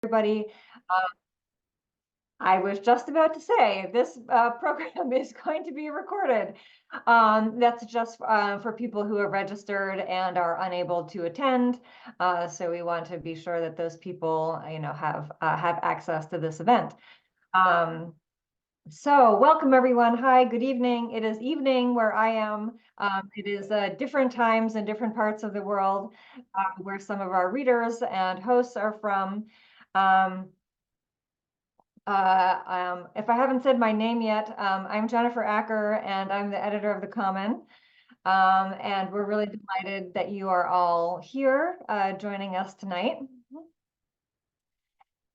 Everybody. I was just about to say this program is going to be recorded. That's just for people who are registered and are unable to attend. So we want to be sure that those people, have access to this event. So welcome everyone. Hi, good evening. It is evening where I am. It is different times in different parts of the world where some of our readers and hosts are from. If I haven't said my name yet, I'm Jennifer Acker, and I'm the editor of The Common. And we're really delighted that you are all here joining us tonight.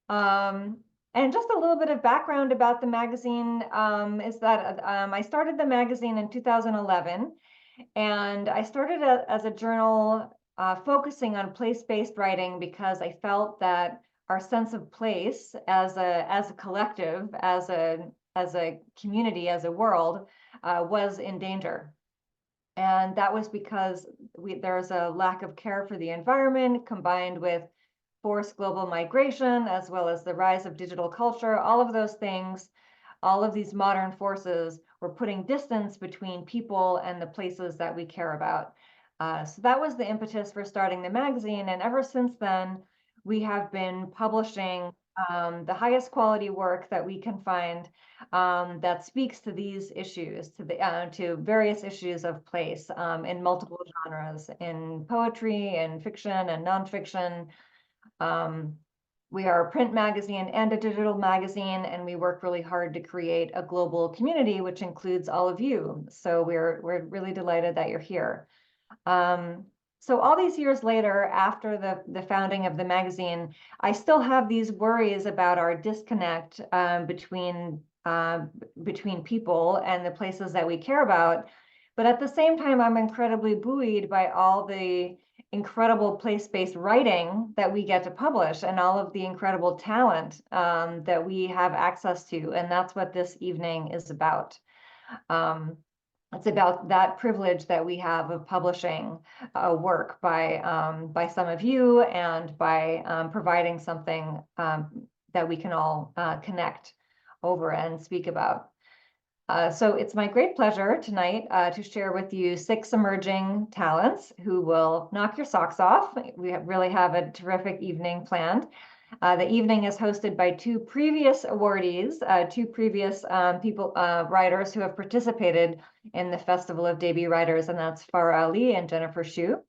And just a little bit of background about the magazine is that I started the magazine in 2011, and I started as a journal focusing on place-based writing because I felt that our sense of place as a collective, as a community, as a world, was in danger. And that was because there's a lack of care for the environment combined with forced global migration, as well as the rise of digital culture. All of those things, all of these modern forces were putting distance between people and the places that we care about. So that was the impetus for starting the magazine. And ever since then, we have been publishing the highest quality work that we can find that speaks to these issues, to various issues of place in multiple genres, in poetry and fiction and nonfiction. We are a print magazine and a digital magazine, and we work really hard to create a global community, which includes all of you. So we're really delighted that you're here. So all these years later, after the founding of the magazine, I still have these worries about our disconnect between people and the places that we care about. But at the same time, I'm incredibly buoyed by all the incredible place-based writing that we get to publish and all of the incredible talent that we have access to. And that's what this evening is about. It's about that privilege that we have of publishing work by some of you and by providing something that we can all connect over and speak about. So it's my great pleasure tonight to share with you 6 emerging talents who will knock your socks off. We really have a terrific evening planned. The evening is hosted by 2 previous awardees, 2 previous writers who have participated in the Festival of Debut Writers, and that's Farah Ali and Jennifer Shyue.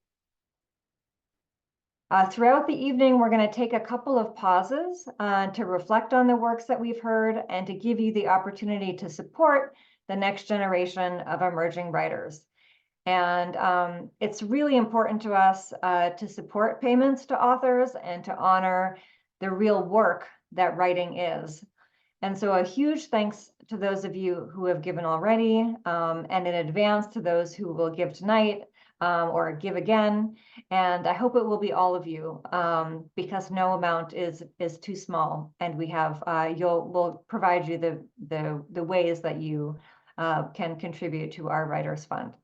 Throughout the evening, we're going to take a couple of pauses to reflect on the works that we've heard and to give you the opportunity to support the next generation of emerging writers. And it's really important to us to support payments to authors and to honor the real work that writing is. And so a huge thanks to those of you who have given already, and in advance to those who will give tonight or give again. And I hope it will be all of you because no amount is too small. And we have we'll provide you the ways that you can contribute to our Writers Fund.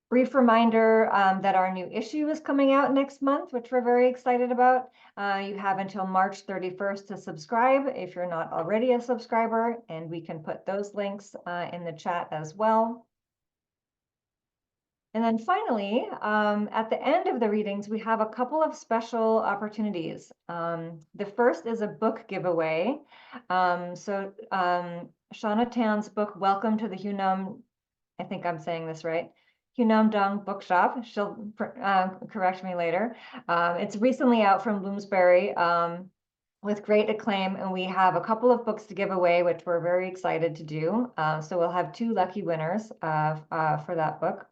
Brief reminder that our new issue is coming out next month, which we're very excited about. You have until March 31st to subscribe if you're not already a subscriber, and we can put those links in the chat as well. And then finally, at the end of the readings, we have a couple of special opportunities. The first is a book giveaway. Shanna Tan's book, Welcome to the Hunam, I think I'm saying this right, Hunam Bookshop. She'll correct me later. It's recently out from Bloomsbury with great acclaim, and we have a couple of books to give away, which we're very excited to do. So we'll have 2 lucky winners for that book.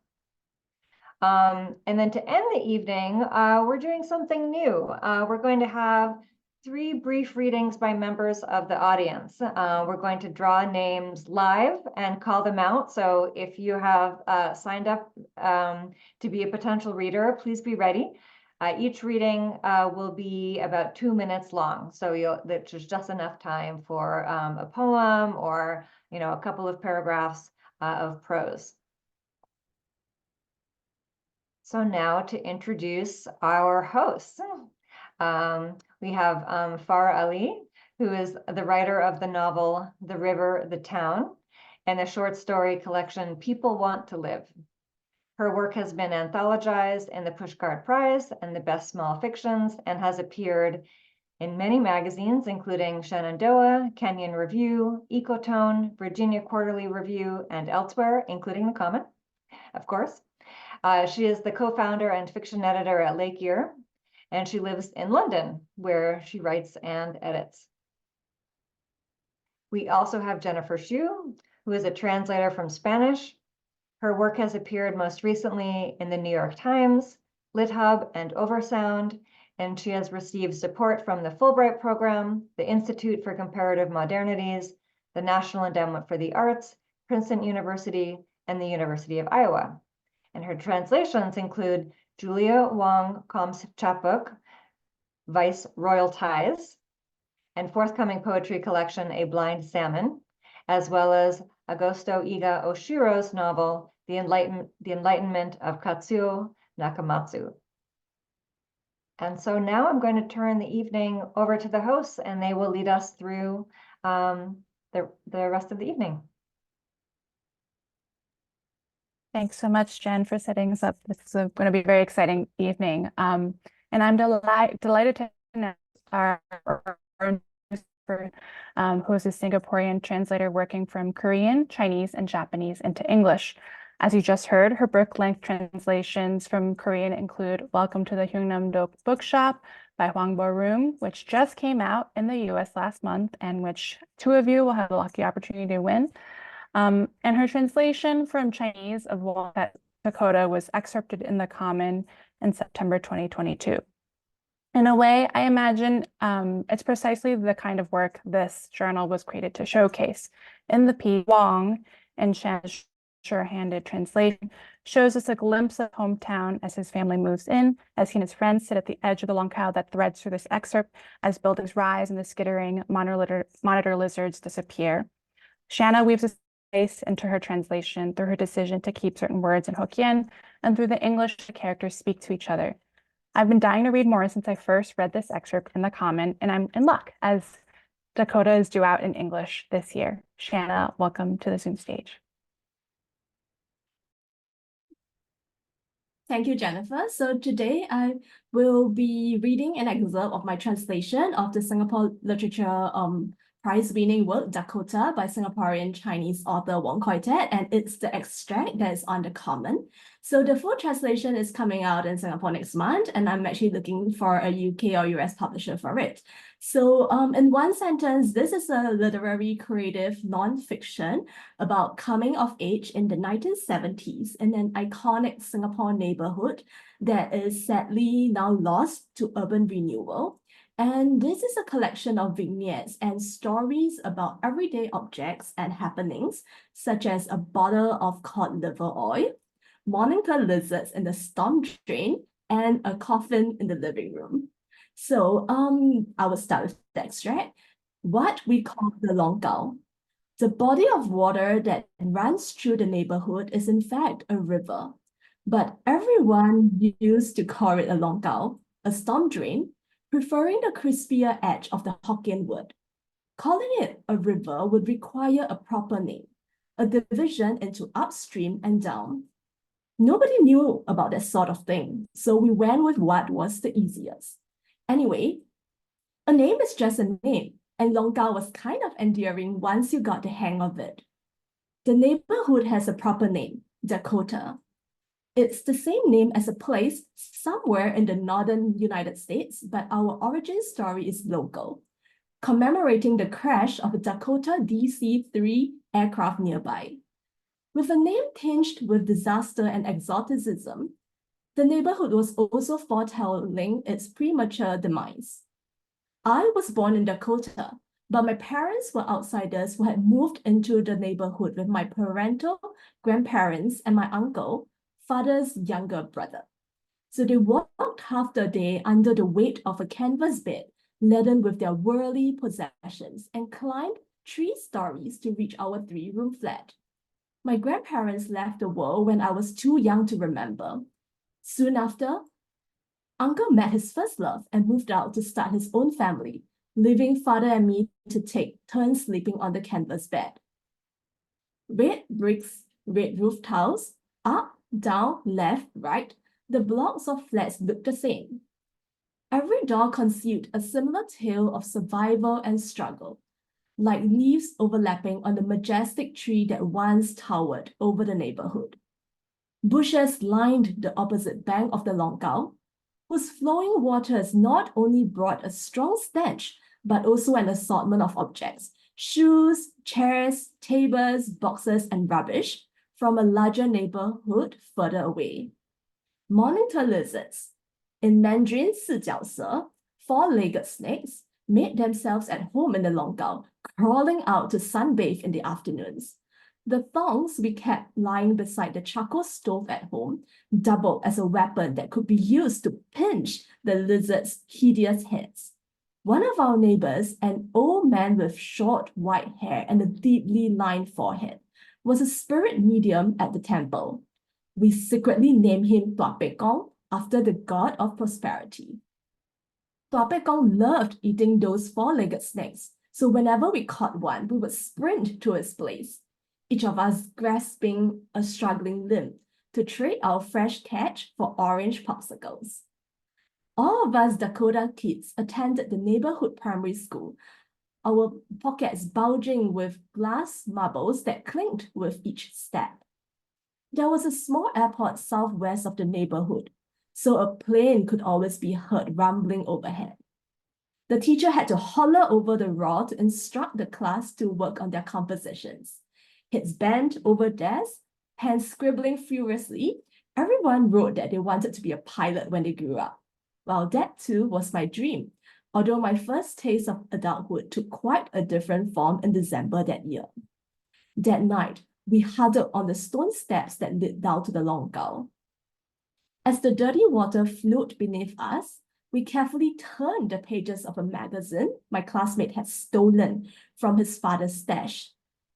And then to end the evening, we're doing something new. We're going to have 3 brief readings by members of the audience. We're going to draw names live and call them out. So if you have signed up to be a potential reader, please be ready. Each reading will be about 2 minutes long. So there's just enough time for a poem or a couple of paragraphs of prose. So now to introduce our hosts. We have Farah Ali, who is the writer of the novel The River, the Town, and the short story collection People Want to Live. Her work has been anthologized in the Pushcart Prize and the Best Small Fictions, and has appeared in many magazines, including Shenandoah, Kenyon Review, Ecotone, Virginia Quarterly Review, and elsewhere, including The Comet, of course. She is the co-founder and fiction editor at Lake Erie, and she lives in London, where she writes and edits. We also have Jennifer Shyue, who is a translator from Spanish. Her work has appeared most recently in the New York Times, LitHub, and Oversound, and she has received support from the Fulbright Program, the Institute for Comparative Modernities, the National Endowment for the Arts, Princeton University, and the University of Iowa. And her translations include Julia Wong Com's chapbook, Vice Royal Ties, and forthcoming poetry collection, A Blind Salmon, as well as Agosto Iga Oshiro's novel, The Enlightenment of Katsuo Nakamatsu. And so now I'm going to turn the evening over to the hosts, and they will lead us through the rest of the evening. Thanks so much, Jen, for setting us up. This is going to be a very exciting evening. And I'm delighted to announce our who is a Singaporean translator working from Korean, Chinese, and Japanese into English. As you just heard, her book-length translations from Korean include Welcome to the Hyungnam-do Bookshop by Hwang Bo-room, which just came out in the US last month, and which two of you will have the lucky opportunity to win. And her translation from Chinese of Walnut Dakota was excerpted in The Common in September 2022. In a way, I imagine it's precisely the kind of work this journal was created to showcase. In the piece, Wong and Shanna's sure-handed translation shows us a glimpse of hometown as his family moves in, as he and his friends sit at the edge of the long canal that threads through this excerpt, as buildings rise and the skittering monitor lizards disappear. Shanna weaves a space into her translation through her decision to keep certain words in Hokkien, and through the English the characters speak to each other. I've been dying to read more since I first read this excerpt in The Common, and I'm in luck as Dakota is due out in English this year. Shanna, welcome to the Zoom stage. Thank you, Jennifer. So today I will be reading an excerpt of my translation of the Singapore Literature Prize-winning work Dakota by Singaporean Chinese author Wong Koi Tat, and it's the extract that is on The Common. So the full translation is coming out in Singapore next month, and I'm actually looking for a UK or US publisher for it. So in one sentence, this is a literary creative non-fiction about coming of age in the 1970s in an iconic Singapore neighborhood that is sadly now lost to urban renewal. And this is a collection of vignettes and stories about everyday objects and happenings, such as a bottle of cod liver oil, monitor lizards in the storm drain, and a coffin in the living room. So I will start with the extract. What we call the Longkao. The body of water that runs through the neighborhood is in fact a river, but everyone used to call it a Longkao, a storm drain, preferring the crispier edge of the Hokkien word. Calling it a river would require a proper name, a division into upstream and down. Nobody knew about that sort of thing, so we went with what was the easiest. Anyway, a name is just a name, and Longkao was kind of endearing once you got the hang of it. The neighborhood has a proper name, Dakota. It's the same name as a place somewhere in the northern United States, but our origin story is local, commemorating the crash of a Dakota DC-3 aircraft nearby. With a name tinged with disaster and exoticism, the neighborhood was also foretelling its premature demise. I was born in Dakota, but my parents were outsiders who had moved into the neighborhood with my parental grandparents and my uncle, father's younger brother. So they walked half the day under the weight of a canvas bed laden with their worldly possessions and climbed 3 stories to reach our 3-room flat. My grandparents left the world when I was too young to remember. Soon after, Uncle met his first love and moved out to start his own family, leaving father and me to take turns sleeping on the canvas bed. Red bricks, red roof tiles, up, down, left, right, the blocks of flats looked the same. Every door concealed a similar tale of survival and struggle, like leaves overlapping on the majestic tree that once towered over the neighborhood. Bushes lined the opposite bank of the Longgao, whose flowing waters not only brought a strong stench, but also an assortment of objects, shoes, chairs, tables, boxes, and rubbish from a larger neighborhood further away. Monitor lizards, in Mandarin 四脚蛇, four-legged snakes, made themselves at home in the Longgao, crawling out to sunbathe in the afternoons. The thongs we kept lying beside the charcoal stove at home doubled as a weapon that could be used to pinch the lizards' hideous heads. One of our neighbors, an old man with short white hair and a deeply lined forehead, was a spirit medium at the temple. We secretly named him Tua Pek Kong after the god of prosperity. Tua Pek Kong loved eating those four-legged snakes, so whenever we caught one, we would sprint to its place, each of us grasping a struggling limb to trade our fresh catch for orange popsicles. All of us Dakota kids attended the neighborhood primary school, our pockets bulging with glass marbles that clinked with each step. There was a small airport southwest of the neighborhood, so a plane could always be heard rumbling overhead. The teacher had to holler over the roar to instruct the class to work on their compositions. Heads bent over desks, pens scribbling furiously, everyone wrote that they wanted to be a pilot when they grew up. Well, that too was my dream, although my first taste of adulthood took quite a different form in December that year. That night, we huddled on the stone steps that led down to the Longgao. As the dirty water flowed beneath us, we carefully turned the pages of a magazine my classmate had stolen from his father's stash.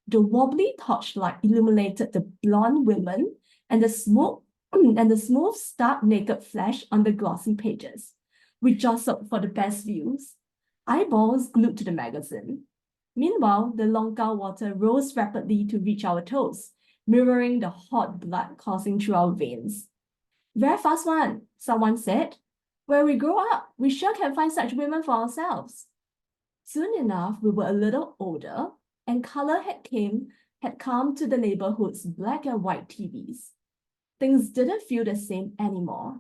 The wobbly torchlight illuminated the blonde women and the smooth, stark naked flesh on the glossy pages. We jostled for the best views, eyeballs glued to the magazine. Meanwhile, the Longgao water rose rapidly to reach our toes, mirroring the hot blood coursing through our veins. Very fast one, someone said. When we grow up, we sure can find such women for ourselves. Soon enough, we were a little older, and color had come to the neighborhood's black and white TVs. Things didn't feel the same anymore.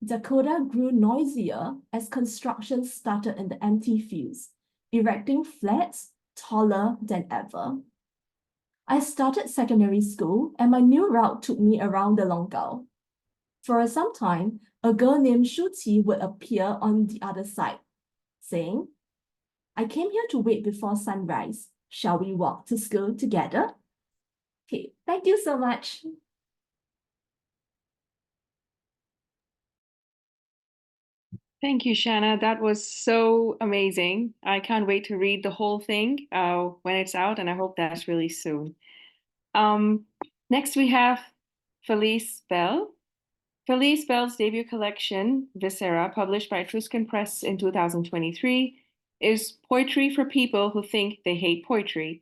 Dakota grew noisier as construction started in the empty fields, erecting flats taller than ever. I started secondary school, and my new route took me around the Longgao. For some time, a girl named Shu Qi would appear on the other side, saying, I came here to wait before sunrise. Shall we walk to school together? Okay, thank you so much. Thank you, Shanna. That was so amazing. I can't wait to read the whole thing when it's out, and I hope that's really soon. Next, we have Felice Belle. Felice Belle's debut collection, Viscera, published by Etruscan Press in 2023, is poetry for people who think they hate poetry,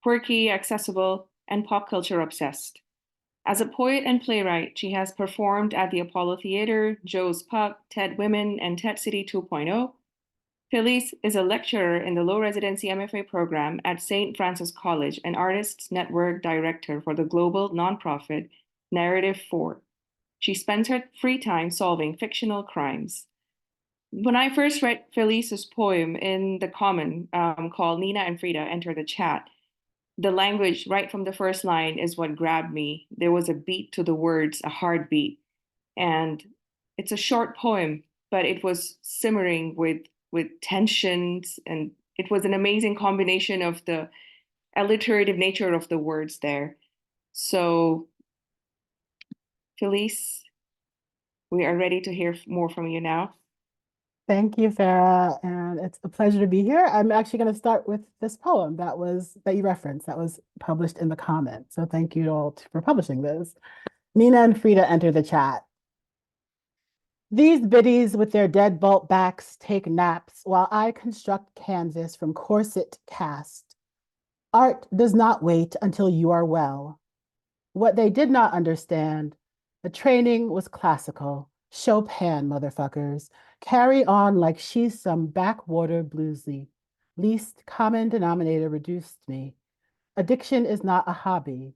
quirky, accessible, and pop culture obsessed. As a poet and playwright, she has performed at the Apollo Theater, Joe's Pub, TED Women, and TED City 2.0. Felice is a lecturer in the low residency MFA program at St. Francis College and Artists Network Director for the global nonprofit Narrative 4. She spends her free time solving fictional crimes. When I first read Felice's poem in the Common called Nina and Frida Enter the Chat, the language right from the first line is what grabbed me. There was a beat to the words, a heartbeat. And it's a short poem, but it was simmering with tensions. And it was an amazing combination of the alliterative nature of the words there. So, Felice, we are ready to hear more from you now. Thank you, Farah, and it's a pleasure to be here. I'm actually going to start with this poem that you referenced, that was published in the comment. So thank you all for publishing this. Nina and Frida enter the chat. These biddies with their deadbolt backs take naps while I construct canvas from corset cast. Art does not wait until you are well. What they did not understand, the training was classical. Chopin, motherfuckers. Carry on like she's some backwater bluesy. Least common denominator reduced me. Addiction is not a hobby.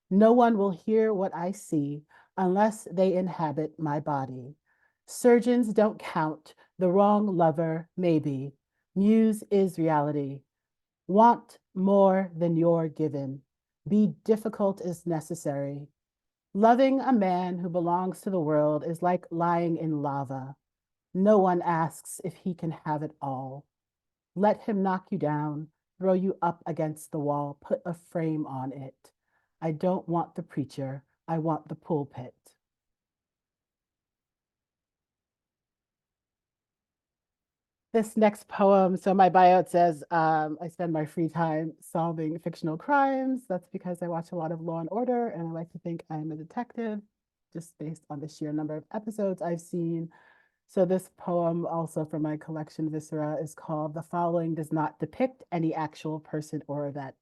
No one will hear what I see unless they inhabit my body. Surgeons don't count. The wrong lover, maybe. Muse is reality. Want more than you're given. Be difficult as necessary. Loving a man who belongs to the world is like lying in lava. No one asks if he can have it all. Let him knock you down, throw you up against the wall, put a frame on it. I don't want the preacher, I want the pulpit. This next poem, so my bio, it says, I spend my free time solving fictional crimes. That's because I watch a lot of Law and Order, and I like to think I'm a detective, just based on the sheer number of episodes I've seen. So this poem, also from my collection, Viscera, is called "The Following Does Not Depict Any Actual Person or Event."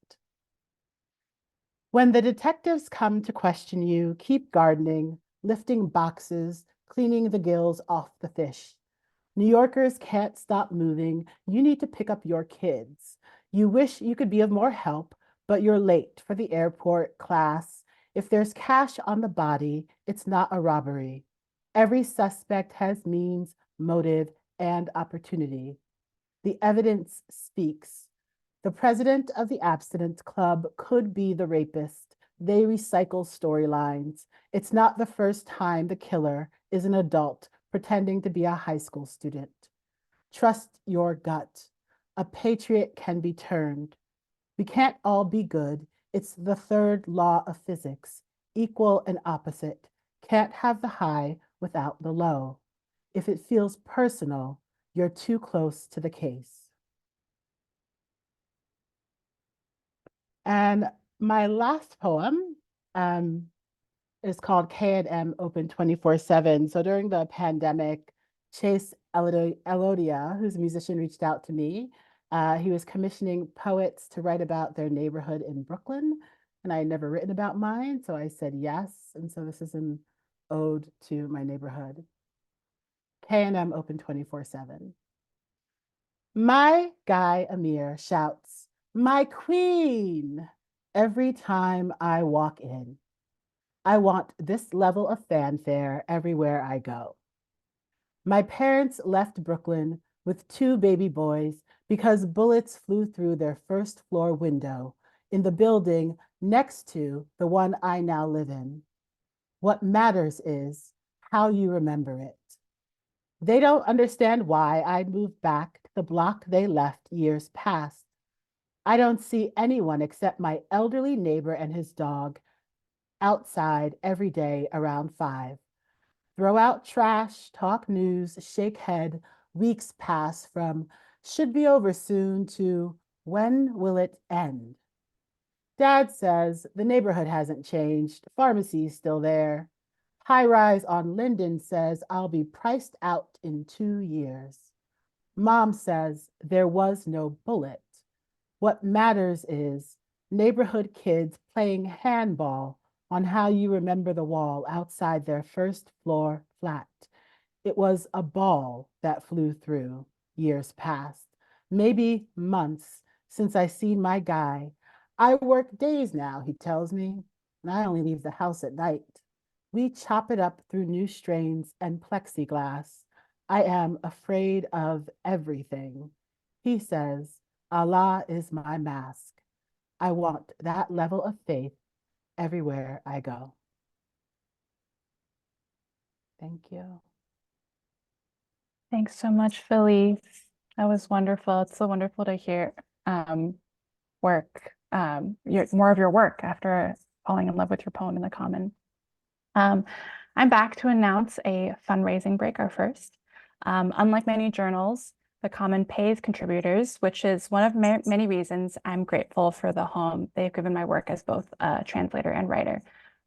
When the detectives come to question you, keep gardening, lifting boxes, cleaning the gills off the fish. New Yorkers can't stop moving. You need to pick up your kids. You wish you could be of more help, but you're late for the airport class. If there's cash on the body, it's not a robbery. Every suspect has means, motive, and opportunity. The evidence speaks. The president of the abstinence club could be the rapist. They recycle storylines. It's not the first time the killer is an adult pretending to be a high school student. Trust your gut. A patriot can be turned. We can't all be good. It's the third law of physics, equal and opposite. Can't have the high without the low. If it feels personal, you're too close to the case. And my last poem is called K&M Open 24/7. So during the pandemic, Chase Elodia, who's a musician, reached out to me. He was commissioning poets to write about their neighborhood in Brooklyn, and I had never written about mine, so I said yes. And so this is an ode to my neighborhood. K&M Open 24/7. My guy Amir shouts, "My queen!" every time I walk in. I want this level of fanfare everywhere I go. My parents left Brooklyn with 2 baby boys because bullets flew through their first floor window in the building next to the one I now live in. What matters is how you remember it. They don't understand why I moved back to the block they left years past. I don't see anyone except my elderly neighbor and his dog outside every day around 5. Throw out trash, talk news, shake head. Weeks pass from should be over soon to when will it end? Dad says the neighborhood hasn't changed. Pharmacy's still there. High rise on Linden says I'll be priced out in 2 years. Mom says there was no bullet. What matters is neighborhood kids playing handball on how you remember the wall outside their first floor flat. It was a ball that flew through. Years passed, maybe months since I seen my guy. I work days now, he tells me, and I only leave the house at night. We chop it up through new strains and plexiglass. I am afraid of everything. He says, Allah is my mask. I want that level of faith everywhere I go. Thank you. Thanks so much, Felice. That was wonderful. It's so wonderful to hear more of your work after falling in love with your poem in the common. I'm back to announce a fundraising break, our first. Unlike many journals, the Common pays contributors, which is one of many reasons I'm grateful for the home they've given my work as both a translator and writer.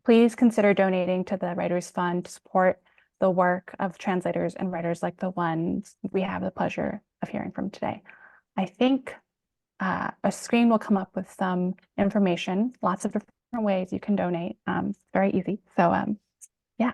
Please consider donating to the Writers Fund to support the work of translators and writers like the ones we have the pleasure of hearing from today. I think a screen will come up with some information, lots of different ways you can donate. Very easy. So yeah.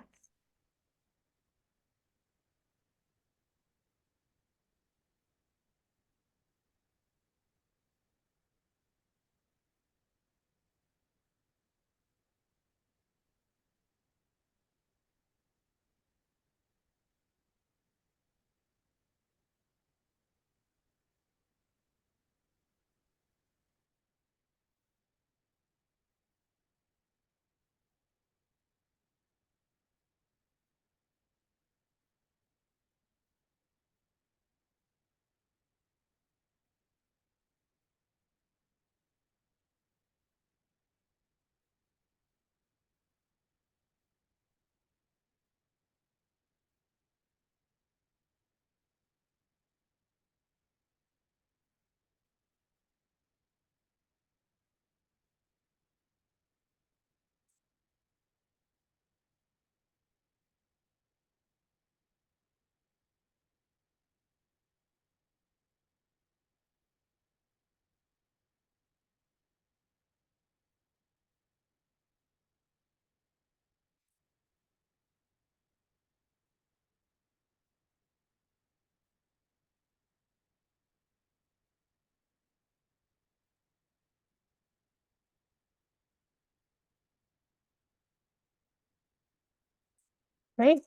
Great.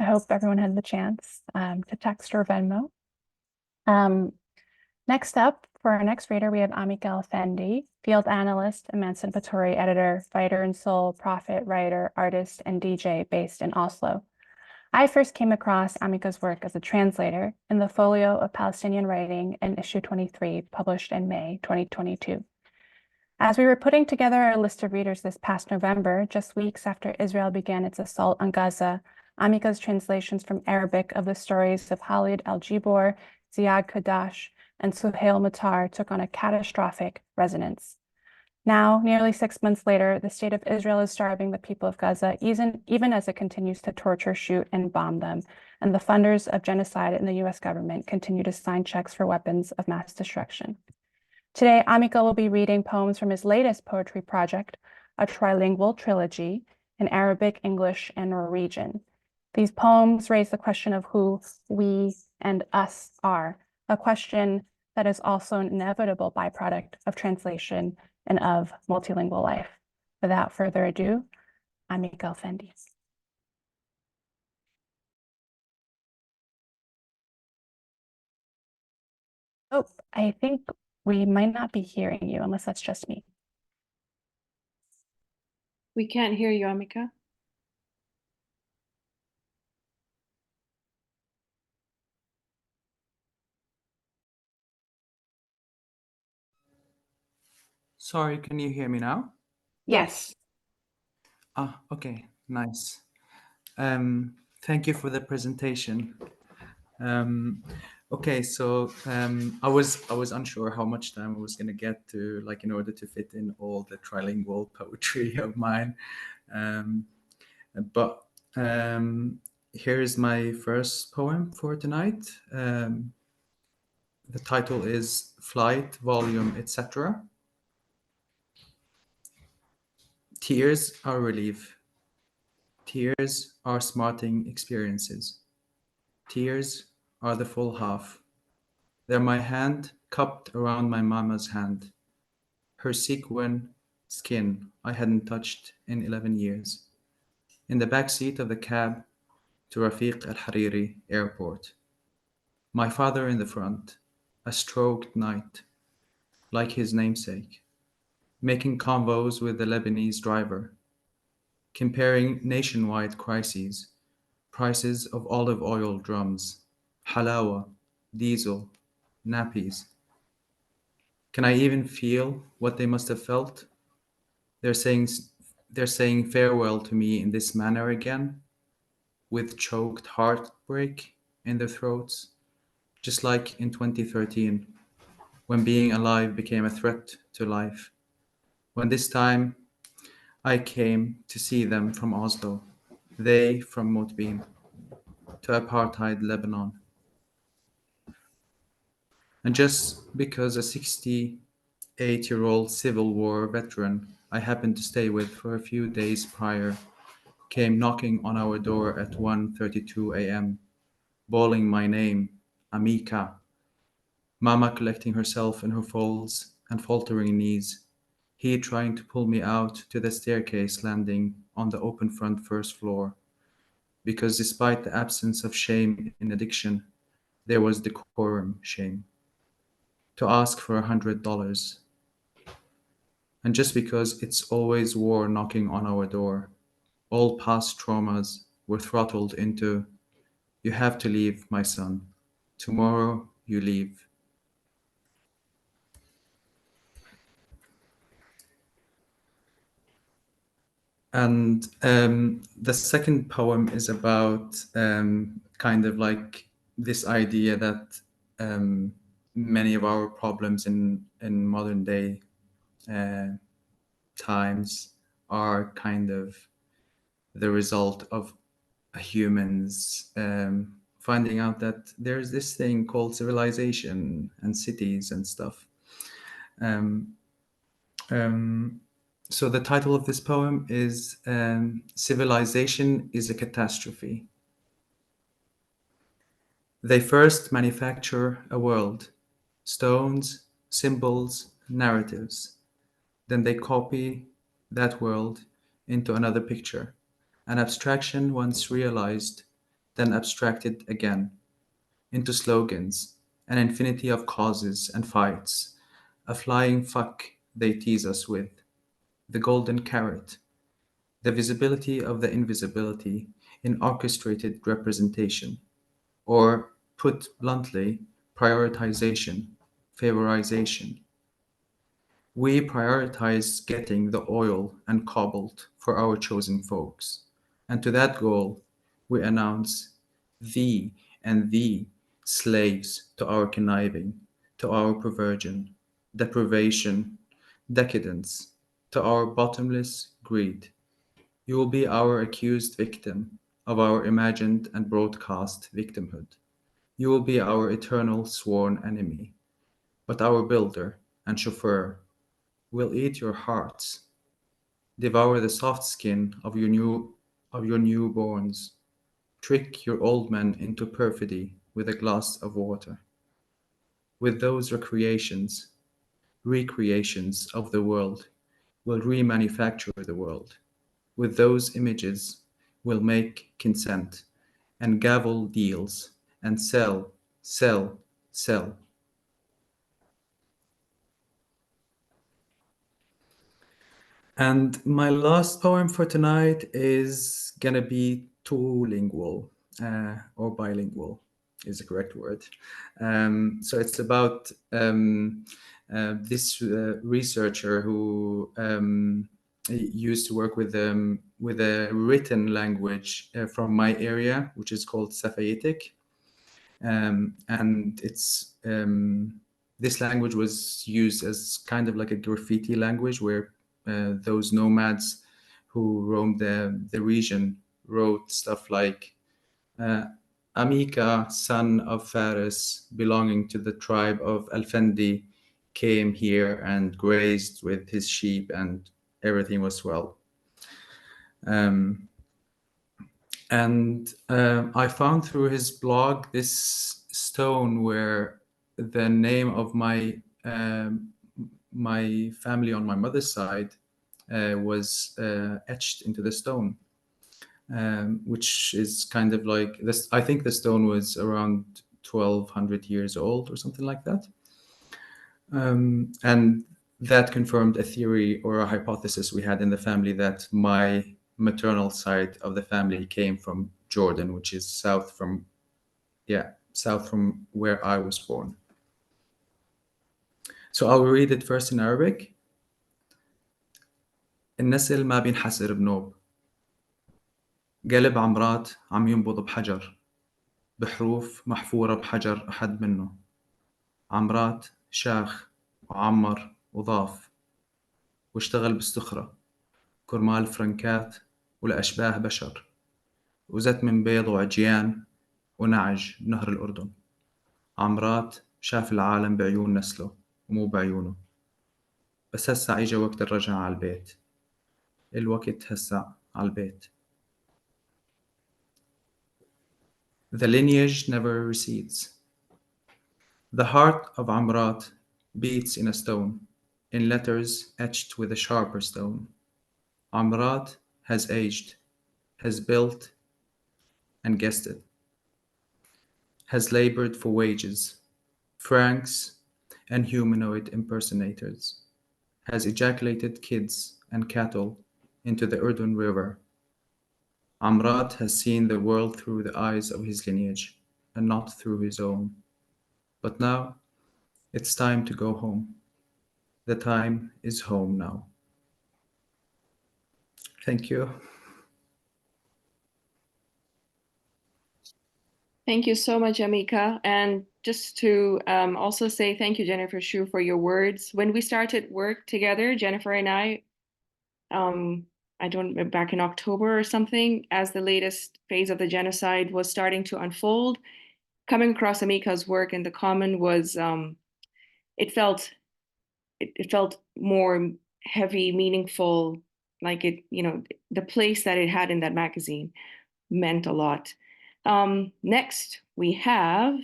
I hope everyone had the chance to text or Venmo. Next up, for our next reader, we have Amika Elfendi, field analyst, emancipatory editor, fighter and soul, prophet, writer, artist, and DJ based in Oslo. I first came across Amika's work as a translator in the Folio of Palestinian Writing in issue 23, published in May 2022. As we were putting together our list of readers this past November, just weeks after Israel began its assault on Gaza, Amika's translations from Arabic of the stories of Khalid al-Gibor, Ziad Kadash, and Suhail Matar took on a catastrophic resonance. Now, nearly 6 months later, the state of Israel is starving the people of Gaza, even as it continues to torture, shoot, and bomb them, and the funders of genocide in the US government continue to sign checks for weapons of mass destruction. Today, Amika will be reading poems from his latest poetry project, a trilingual trilogy in Arabic, English, and Norwegian. These poems raise the question of who we and us are, a question that is also an inevitable byproduct of translation and of multilingual life. Without further ado, Amika Elfendi. Oh, I think we might not be hearing you unless that's just me. We can't hear you, Amika. Sorry, can you hear me now? Yes. Okay, nice. Thank you for the presentation. Okay, so I was unsure how much time I was gonna get to, like, in order to fit in all the trilingual poetry of mine. But here's my first poem for tonight. The title is Flight, Volume, etc. Tears are relief. Tears are smarting experiences. Tears are the full half. They're my hand cupped around my mama's hand. Her sequin skin I hadn't touched in 11 years. In the back seat of the cab to Rafiq al-Hariri airport. My father in the front, a stroked knight, like his namesake, making convos with the Lebanese driver, comparing nationwide crises, prices of olive oil drums, halawa, diesel, nappies. Can I even feel what they must have felt? They're saying farewell to me in this manner again, with choked heartbreak in their throats, just like in 2013, when being alive became a threat to life. When this time I came to see them from Oslo, they from Motbin to apartheid Lebanon. And just because a 68-year-old Civil War veteran I happened to stay with for a few days prior came knocking on our door at 1:32 a.m., bawling my name, Amika, Mama collecting herself in her folds and faltering knees, he trying to pull me out to the staircase landing on the open front first floor, because despite the absence of shame in addiction, there was decorum shame. To ask for $100. And just because it's always war knocking on our door, all past traumas were throttled into, you have to leave, my son. Tomorrow you leave. And the second poem is about kind of like this idea that many of our problems in modern day times are kind of the result of humans finding out that there's this thing called civilization and cities and stuff. So the title of this poem is Civilization is a Catastrophe. They first manufacture a world, stones, symbols, narratives. Then they copy that world into another picture, an abstraction once realized, then abstracted again, into slogans, an infinity of causes and fights, a flying fuck they tease us with, the golden carrot, the visibility of the invisibility in orchestrated representation, or put bluntly, prioritization, favorization. We prioritize getting the oil and cobalt for our chosen folks, and to that goal, we announce thee and thee slaves to our conniving, to our perversion, deprivation, decadence, to our bottomless greed. You will be our accused victim of our imagined and broadcast victimhood. You will be our eternal sworn enemy, but our builder and chauffeur will eat your hearts, devour the soft skin of your newborns, trick your old men into perfidy with a glass of water. With those recreations of the world, will remanufacture the world. With those images, will make consent and gavel deals and sell, sell, sell. And my last poem for tonight is gonna be two-lingual or bilingual is the correct word. So it's about this researcher who used to work with a written language from my area, which is called Safayitic. And it's this language was used as kind of like a graffiti language where those nomads who roamed the region wrote stuff like Amika, son of Faris, belonging to the tribe of Elfendi, came here and grazed with his sheep and everything was well. And I found through his blog this stone where the name of my family on my mother's side was etched into the stone, which is kind of like this. I think the stone was around 1200 years old or something like that. And that confirmed a theory or a hypothesis we had in the family that my maternal side of the family came from Jordan, which is south from where I was born. So I'll read it first in Arabic. النسل ما بينحسر بنوب، قلب عمرات عم ينبض بحجر، بحروف محفورة بحجر أحد منه، عمرات شاخ وعمر وضاف، واشتغل بالسخرة كرمال فرنكات ولأشباه بشر، وزت من بيض وعجيان ونعج نهر الأردن. عمرات شاف العالم بعيون نسله ومو بعيونه. بس هسا إجا وقت الرجعة على البيت. الوقت هسا على البيت. The lineage never recedes. The heart of Amrat beats in a stone, in letters etched with a sharper stone. Amrat has aged, has built and guessed it, has labored for wages, francs and humanoid impersonators, has ejaculated kids and cattle into the Urdun River. Amrat has seen the world through the eyes of his lineage and not through his own. But now it's time to go home. The time is home now. Thank you. Thank you so much, Amika. And just to also say thank you, Jennifer Shyue, for your words. When we started work together, Jennifer and I don't back in October or something, as the latest phase of the genocide was starting to unfold, coming across Amika's work in the Common was it felt more heavy, meaningful, like it, the place that it had in that magazine meant a lot. Next, we have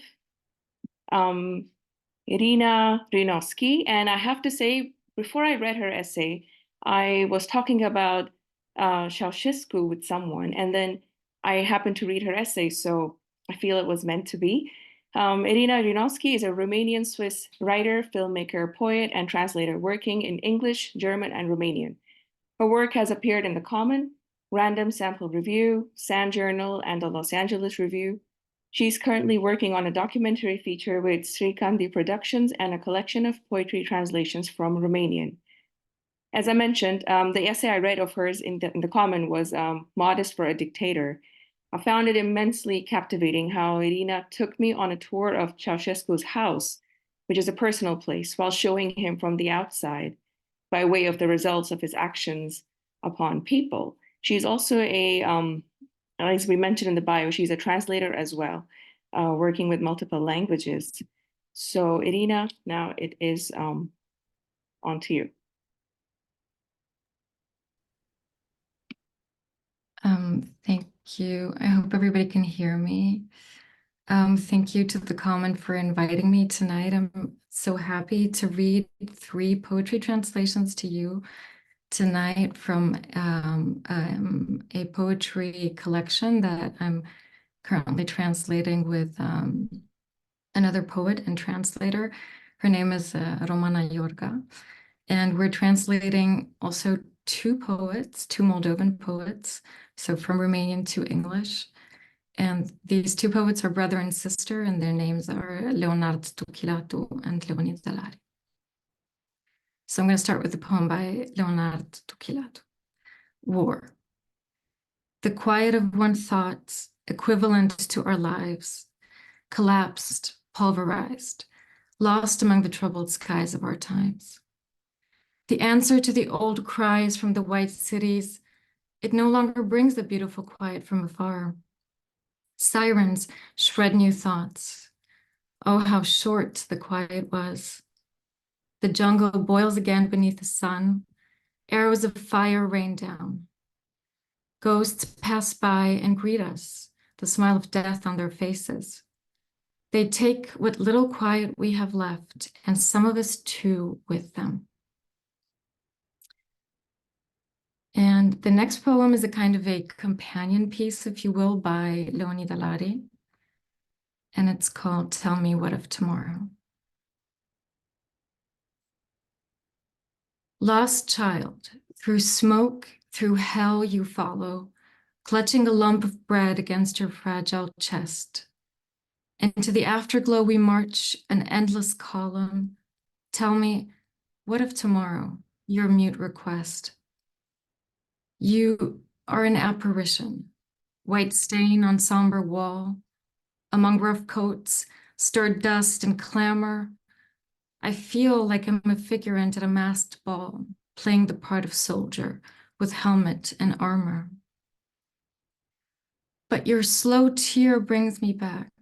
Irina Hrinoschi. And I have to say, before I read her essay, I was talking about Ceausescu with someone, and then I happened to read her essay, so I feel it was meant to be. Irina Hrinoschi is a Romanian-Swiss writer, filmmaker, poet, and translator working in English, German, and Romanian. Her work has appeared in The Common, Random Sample Review, Sand Journal, and the Los Angeles Review. She's currently working on a documentary feature with Srikandi Productions and a collection of poetry translations from Romanian. As I mentioned, the essay I read of hers in the Common was Modest for a Dictator. I found it immensely captivating how Irina took me on a tour of Ceausescu's house, which is a personal place, while showing him from the outside by way of the results of his actions upon people. She's also as we mentioned in the bio, she's a translator as well, working with multiple languages. So Irina, now it is on to you. Thank you. I hope everybody can hear me. Thank you to the Common for inviting me tonight. I'm so happy to read 3 poetry translations to you tonight from a poetry collection that I'm currently translating with another poet and translator. Her name is Romana Iorga. And we're translating also 2 poets, 2 Moldovan poets, so from Romanian to English. And these 2 poets are brother and sister, and their names are Leonard Tuchilatu and Leonid Dalari. So I'm going to start with the poem by Leonard Tuchilatu. War. The quiet of one thought, equivalent to our lives, collapsed, pulverized, lost among the troubled skies of our times. The answer to the old cries from the white cities, it no longer brings the beautiful quiet from afar. Sirens shred new thoughts. Oh, how short the quiet was. The jungle boils again beneath the sun. Arrows of fire rain down. Ghosts pass by and greet us, the smile of death on their faces. They take what little quiet we have left, and some of us too with them. And the next poem is a kind of a companion piece, if you will, by Leonid Dalari. And it's called Tell Me What of Tomorrow. Lost child, through smoke, through hell you follow, clutching a lump of bread against your fragile chest. Into the afterglow we march, an endless column. Tell me, what of tomorrow, your mute request? You are an apparition, white stain on somber wall. Among rough coats, stirred dust and clamor, I feel like I'm a figurant at a masked ball, playing the part of soldier with helmet and armor. But your slow tear brings me back.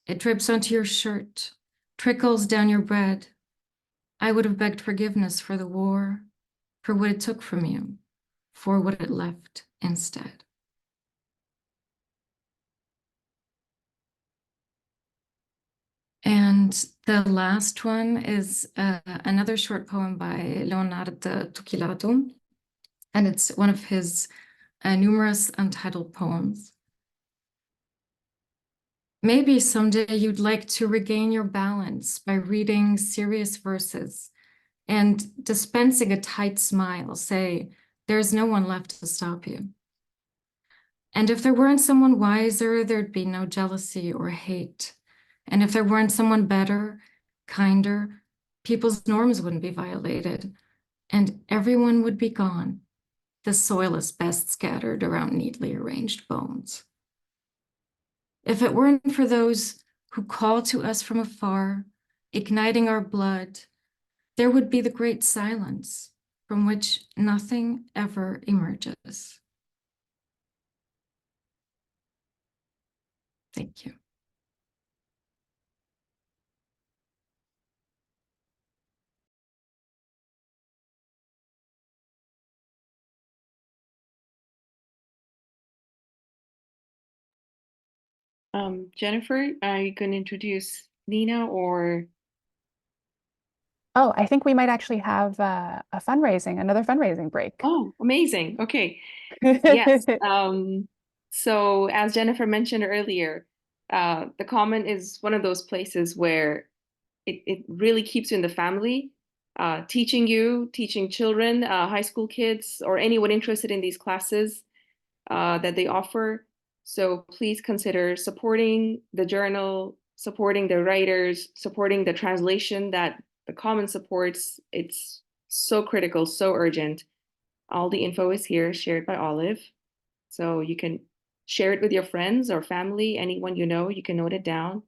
It drips onto your shirt, trickles down your bread. I would have begged forgiveness for the war, for what it took from you, for what it left instead. And the last one is another short poem by Leonardo Tucilato, and it's one of his numerous untitled poems. Maybe someday you'd like to regain your balance by reading serious verses and dispensing a tight smile, say, there's no one left to stop you. And if there weren't someone wiser, there'd be no jealousy or hate. And if there weren't someone better, kinder, people's norms wouldn't be violated, and everyone would be gone. The soil is best scattered around neatly arranged bones. If it weren't for those who call to us from afar, igniting our blood, there would be the great silence from which nothing ever emerges. Thank you. Jennifer, are you going to introduce Nina or? Oh, I think we might actually have another fundraising break. Oh, amazing. Okay. Yes. So as Jennifer mentioned earlier, the Common is one of those places where it really keeps you in the family, teaching children, high school kids, or anyone interested in these classes that they offer. So please consider supporting the journal, supporting the writers, supporting the translation that the Common supports. It's so critical, so urgent. All the info is here, shared by Olive. So you can share it with your friends or family, anyone you know, you can note it down.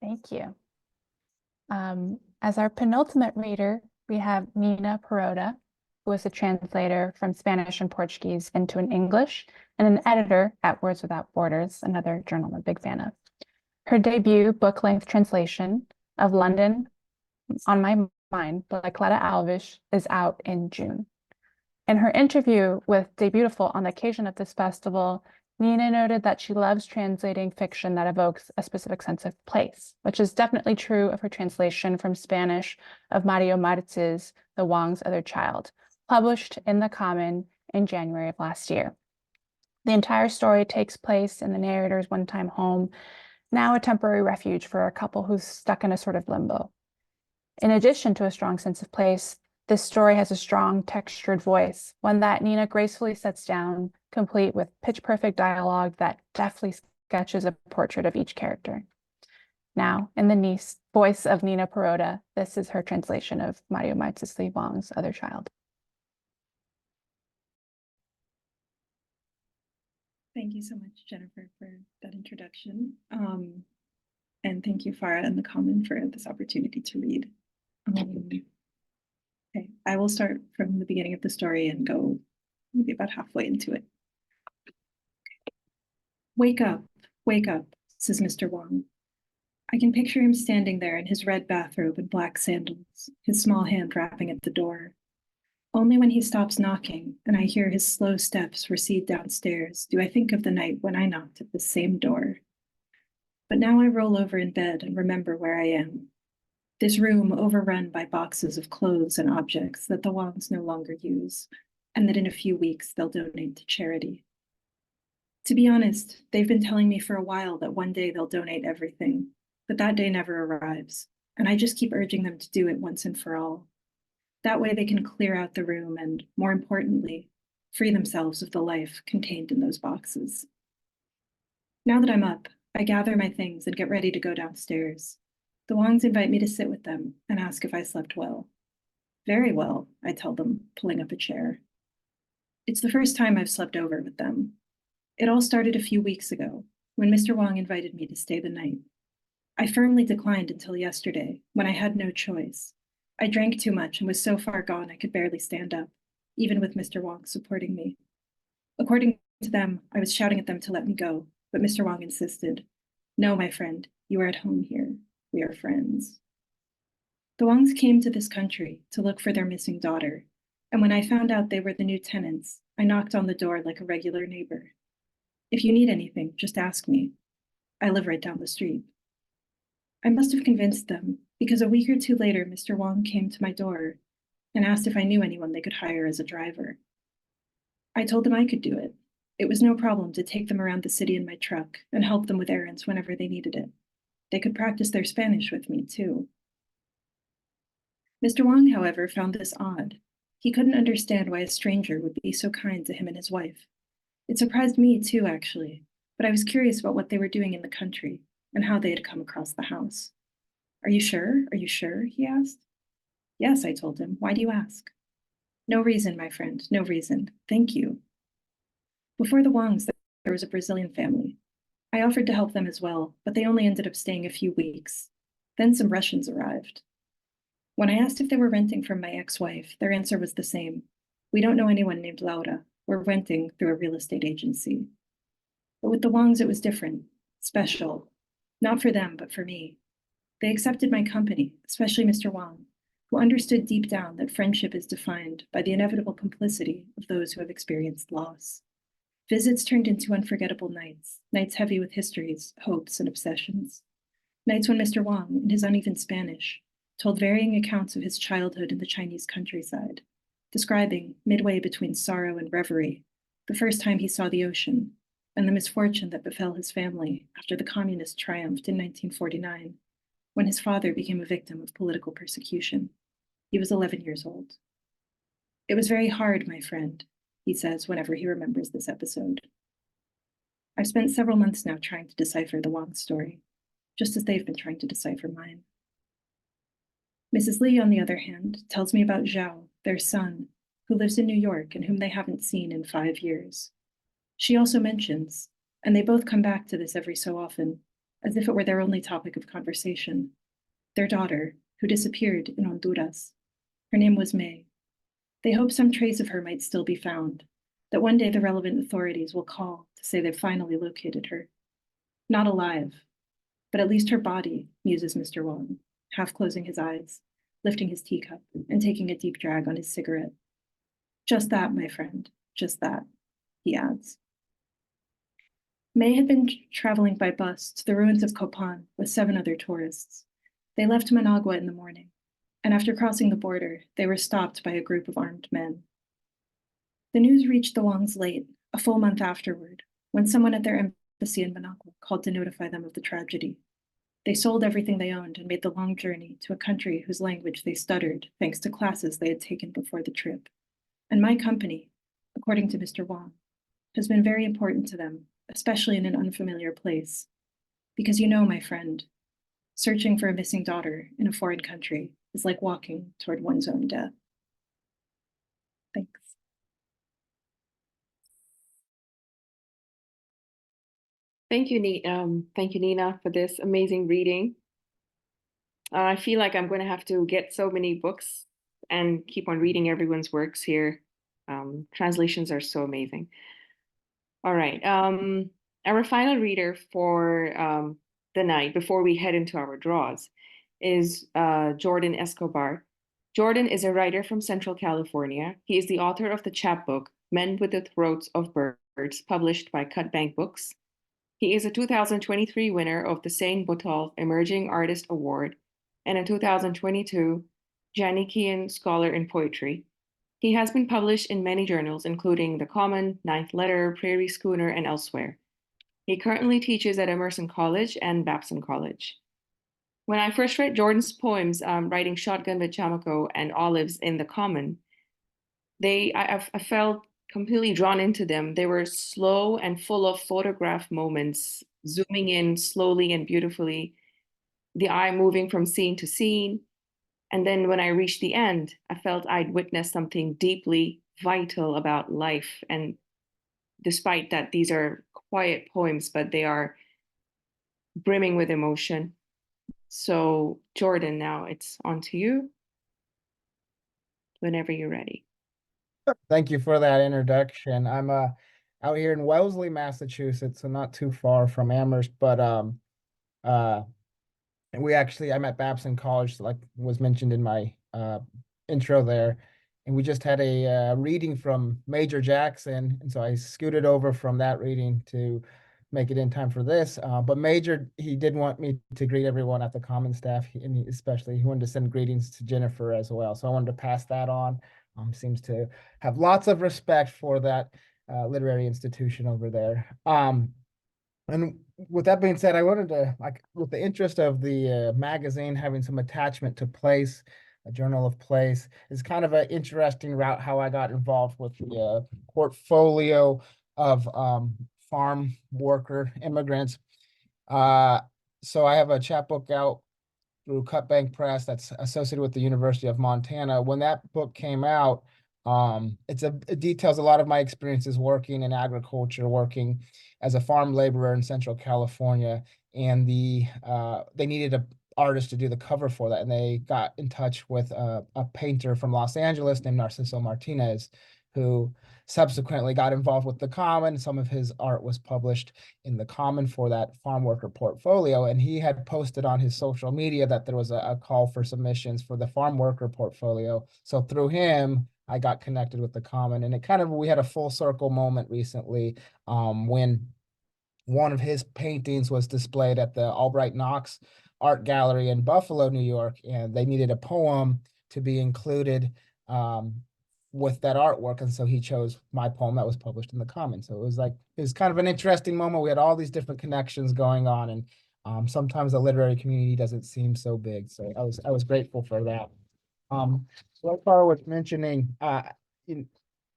Thank you. As our penultimate reader, we have Nina Perrotta, who is a translator from Spanish and Portuguese into an English and an editor at Words Without Borders, another journal I'm a big fan of. Her debut book-length translation of London on My Mind by Clara Alves is out in June. In her interview with De Beautiful on the occasion of this festival, Nina noted that she loves translating fiction that evokes a specific sense of place, which is definitely true of her translation from Spanish of Mario Martz's The Wong's Other Child, published in the Common in January of last year. The entire story takes place in the narrator's one-time home, now a temporary refuge for a couple who's stuck in a sort of limbo. In addition to a strong sense of place, this story has a strong textured voice, one that Nina gracefully sets down, complete with pitch-perfect dialogue that deftly sketches a portrait of each character. Now, in the voice of Nina Perrotta, this is her translation of Mario Martz's Li Wang's Other Child. Thank you so much, Jennifer, for that introduction. And thank you, Farah and the Common, for this opportunity to read. Okay, I will start from the beginning of the story and go maybe about halfway into it. Wake up, says Mr. Wong. I can picture him standing there in his red bathrobe and black sandals, his small hand rapping at the door. Only when he stops knocking and I hear his slow steps recede downstairs do I think of the night when I knocked at the same door. But now I roll over in bed and remember where I am. This room overrun by boxes of clothes and objects that the Wangs no longer use, and that in a few weeks they'll donate to charity. To be honest, they've been telling me for a while that one day they'll donate everything, but that day never arrives, and I just keep urging them to do it once and for all. That way they can clear out the room and, more importantly, free themselves of the life contained in those boxes. Now that I'm up, I gather my things and get ready to go downstairs. The Wangs invite me to sit with them and ask if I slept well. Very well, I tell them, pulling up a chair. It's the first time I've slept over with them. It all started a few weeks ago, when Mr. Wang invited me to stay the night. I firmly declined until yesterday, when I had no choice. I drank too much and was so far gone I could barely stand up, even with Mr. Wang supporting me. According to them, I was shouting at them to let me go, but Mr. Wang insisted. No, my friend, you are at home here. We are friends. The Wangs came to this country to look for their missing daughter, and when I found out they were the new tenants, I knocked on the door like a regular neighbor. If you need anything, just ask me. I live right down the street. I must have convinced them, because a week or two later, Mr. Wang came to my door and asked if I knew anyone they could hire as a driver. I told them I could do it. It was no problem to take them around the city in my truck and help them with errands whenever they needed it. They could practice their Spanish with me, too. Mr. Wang, however, found this odd. He couldn't understand why a stranger would be so kind to him and his wife. It surprised me, too, actually, but I was curious about what they were doing in the country and how they had come across the house. Are you sure? Are you sure? He asked. Yes, I told him. Why do you ask? No reason, my friend, no reason. Thank you. Before the Wangs, there was a Brazilian family. I offered to help them as well, but they only ended up staying a few weeks. Then some Russians arrived. When I asked if they were renting from my ex-wife, their answer was the same. We don't know anyone named Laura. We're renting through a real estate agency. But with the Wangs, it was different, special. Not for them, but for me. They accepted my company, especially Mr. Wang, who understood deep down that friendship is defined by the inevitable complicity of those who have experienced loss. Visits turned into unforgettable nights, nights heavy with histories, hopes, and obsessions. Nights when Mr. Wang, in his uneven Spanish, told varying accounts of his childhood in the Chinese countryside, describing, midway between sorrow and reverie, the first time he saw the ocean, and the misfortune that befell his family after the communists triumphed in 1949, when his father became a victim of political persecution. He was 11 years old. It was very hard, my friend, he says whenever he remembers this episode. I've spent several months now trying to decipher the Wang story, just as they've been trying to decipher mine. Mrs. Li, on the other hand, tells me about Zhao, their son, who lives in New York and whom they haven't seen in 5 years. She also mentions, and they both come back to this every so often, as if it were their only topic of conversation, their daughter, who disappeared in Honduras. Her name was May. They hope some trace of her might still be found, that one day the relevant authorities will call to say they've finally located her. Not alive, but at least her body, muses Mr. Wang, half closing his eyes, lifting his teacup, and taking a deep drag on his cigarette. Just that, my friend, just that, he adds. May had been traveling by bus to the ruins of Copan with 7 other tourists. They left Managua in the morning, and after crossing the border, they were stopped by a group of armed men. The news reached the Wangs late, a full month afterward, when someone at their embassy in Managua called to notify them of the tragedy. They sold everything they owned and made the long journey to a country whose language they stuttered thanks to classes they had taken before the trip. And my company, according to Mr. Wang, has been very important to them, especially in an unfamiliar place. Because you know, my friend, searching for a missing daughter in a foreign country is like walking toward one's own death. Thanks. Thank you, Nina, for this amazing reading. I feel like I'm going to have to get so many books and keep on reading everyone's works here. Translations are so amazing. All right. Our final reader for the night, before we head into our draws, is Jordan Escobar. Jordan is a writer from Central California. He is the author of the chapbook, Men with the Throats of Birds, published by Cutbank Books. He is a 2023 winner of the Saint Botolph Emerging Artist Award and a 2022 Janickian Scholar in Poetry. He has been published in many journals, including The Common, Ninth Letter, Prairie Schooner, and elsewhere. He currently teaches at Emerson College and Babson College. When I first read Jordan's poems, Writing Shotgun with Chamaco and Olives in The Common, I felt completely drawn into them. They were slow and full of photograph moments, zooming in slowly and beautifully, the eye moving from scene to scene. And then when I reached the end, I felt I'd witnessed something deeply vital about life. And despite that, these are quiet poems, but they are brimming with emotion. So, Jordan, now it's on to you whenever you're ready. Thank you for that introduction. I'm out here in Wellesley, Massachusetts, so not too far from Amherst, but I'm at Babson College, like was mentioned in my intro there, and we just had a reading from Major Jackson, and so I scooted over from that reading to make it in time for this. But Major, he did want me to greet everyone at the Common staff, and especially he wanted to send greetings to Jennifer as well. So I wanted to pass that on. Seems to have lots of respect for that literary institution over there. And with that being said, I wanted to, like, with the interest of the magazine having some attachment to place, a journal of place, is kind of an interesting route how I got involved with the portfolio of farm worker immigrants. So I have a chapbook out through Cutbank Press that's associated with the University of Montana. When that book came out, it details a lot of my experiences working in agriculture, working as a farm laborer in Central California, and they needed an artist to do the cover for that, and they got in touch with a painter from Los Angeles named Narciso Martinez, who subsequently got involved with the Common. Some of his art was published in the Common for that farm worker portfolio, and he had posted on his social media that there was a call for submissions for the farm worker portfolio. So through him, I got connected with the Common, and we had a full circle moment recently when one of his paintings was displayed at the Albright Knox Art Gallery in Buffalo, New York, and they needed a poem to be included with that artwork, and so he chose my poem that was published in the Common. So it was kind of an interesting moment. We had all these different connections going on, and sometimes the literary community doesn't seem so big. So I was grateful for that. So like Farah was mentioning, I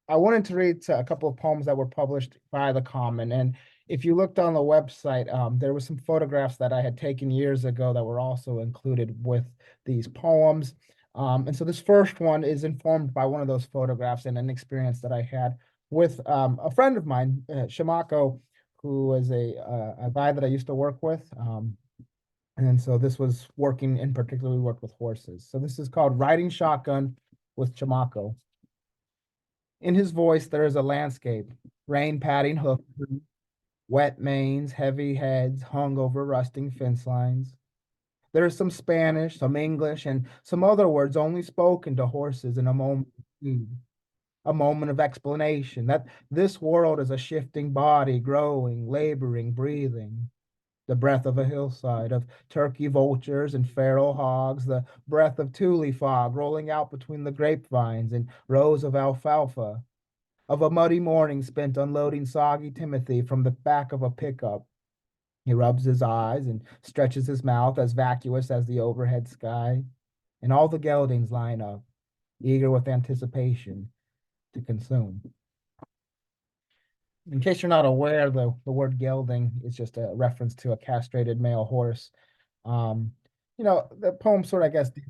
wanted to read a couple of poems that were published by the Common, and if you looked on the website, there were some photographs that I had taken years ago that were also included with these poems. And so this first one is informed by one of those photographs and an experience that I had with a friend of mine, Shimako, who was a guy that I used to work with. And so this was working, in particular, we worked with horses. So this is called Riding Shotgun with Chamaco. In his voice, there is a landscape, rain padding hoof, wet manes, heavy heads hung over rusting fence lines. There is some Spanish, some English, and some other words only spoken to horses in a moment of explanation, that this world is a shifting body, growing, laboring, breathing. The breath of a hillside, of turkey vultures and feral hogs, the breath of tule fog rolling out between the grapevines and rows of alfalfa, of a muddy morning spent unloading soggy Timothy from the back of a pickup. He rubs his eyes and stretches his mouth as vacuous as the overhead sky, and all the geldings line up, eager with anticipation to consume. In case you're not aware, the word gelding is just a reference to a castrated male horse. The poem sort of, I guess, the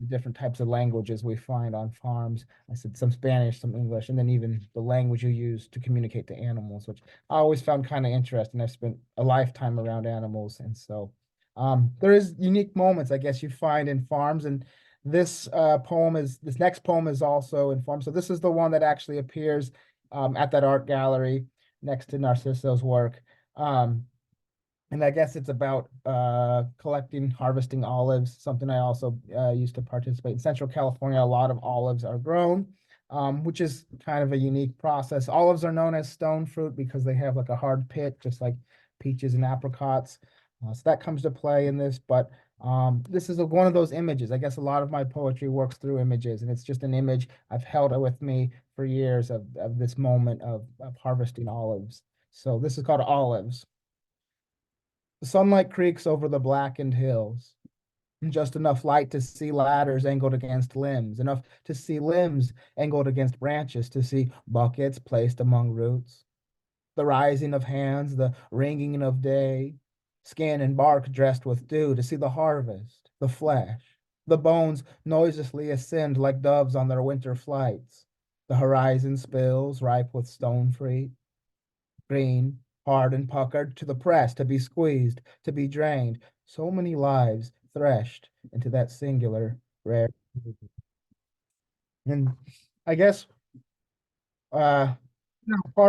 different types of languages we find on farms. I said some Spanish, some English, and then even the language you use to communicate to animals, which I always found kind of interesting. I've spent a lifetime around animals, and so there is unique moments, I guess, you find in farms. And this next poem is also in farms. So this is the one that actually appears at that art gallery next to Narcisso's work. And I guess it's about collecting, harvesting olives, something I also used to participate in. Central California, a lot of olives are grown, which is kind of a unique process. Olives are known as stone fruit because they have like a hard pit, just like peaches and apricots. So that comes to play in this, but this is one of those images. I guess a lot of my poetry works through images, and it's just an image. I've held it with me for years of this moment of harvesting olives. So this is called Olives. The sunlight creaks over the blackened hills. Just enough light to see ladders angled against limbs, enough to see limbs angled against branches, to see buckets placed among roots. The rising of hands, the ringing of day, skin and bark dressed with dew, to see the harvest, the flesh. The bones noiselessly ascend like doves on their winter flights. The horizon spills, ripe with stone fruit, green, hard and puckered, to the press, to be squeezed, to be drained. So many lives threshed into that singular rare. And I guess part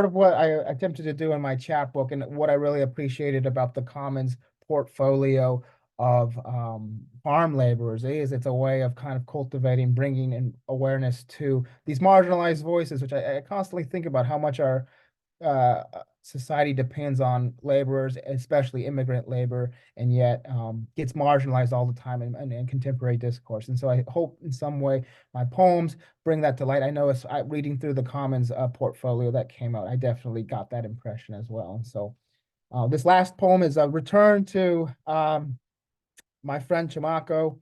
of what I attempted to do in my chapbook and what I really appreciated about the Commons portfolio of farm laborers is it's a way of kind of cultivating, bringing in awareness to these marginalized voices, which I constantly think about how much our society depends on laborers, especially immigrant labor, and yet gets marginalized all the time in contemporary discourse. And so I hope in some way my poems bring that to light. I know as reading through the Commons portfolio that came out, I definitely got that impression as well. And so this last poem is a return to my friend Chimako.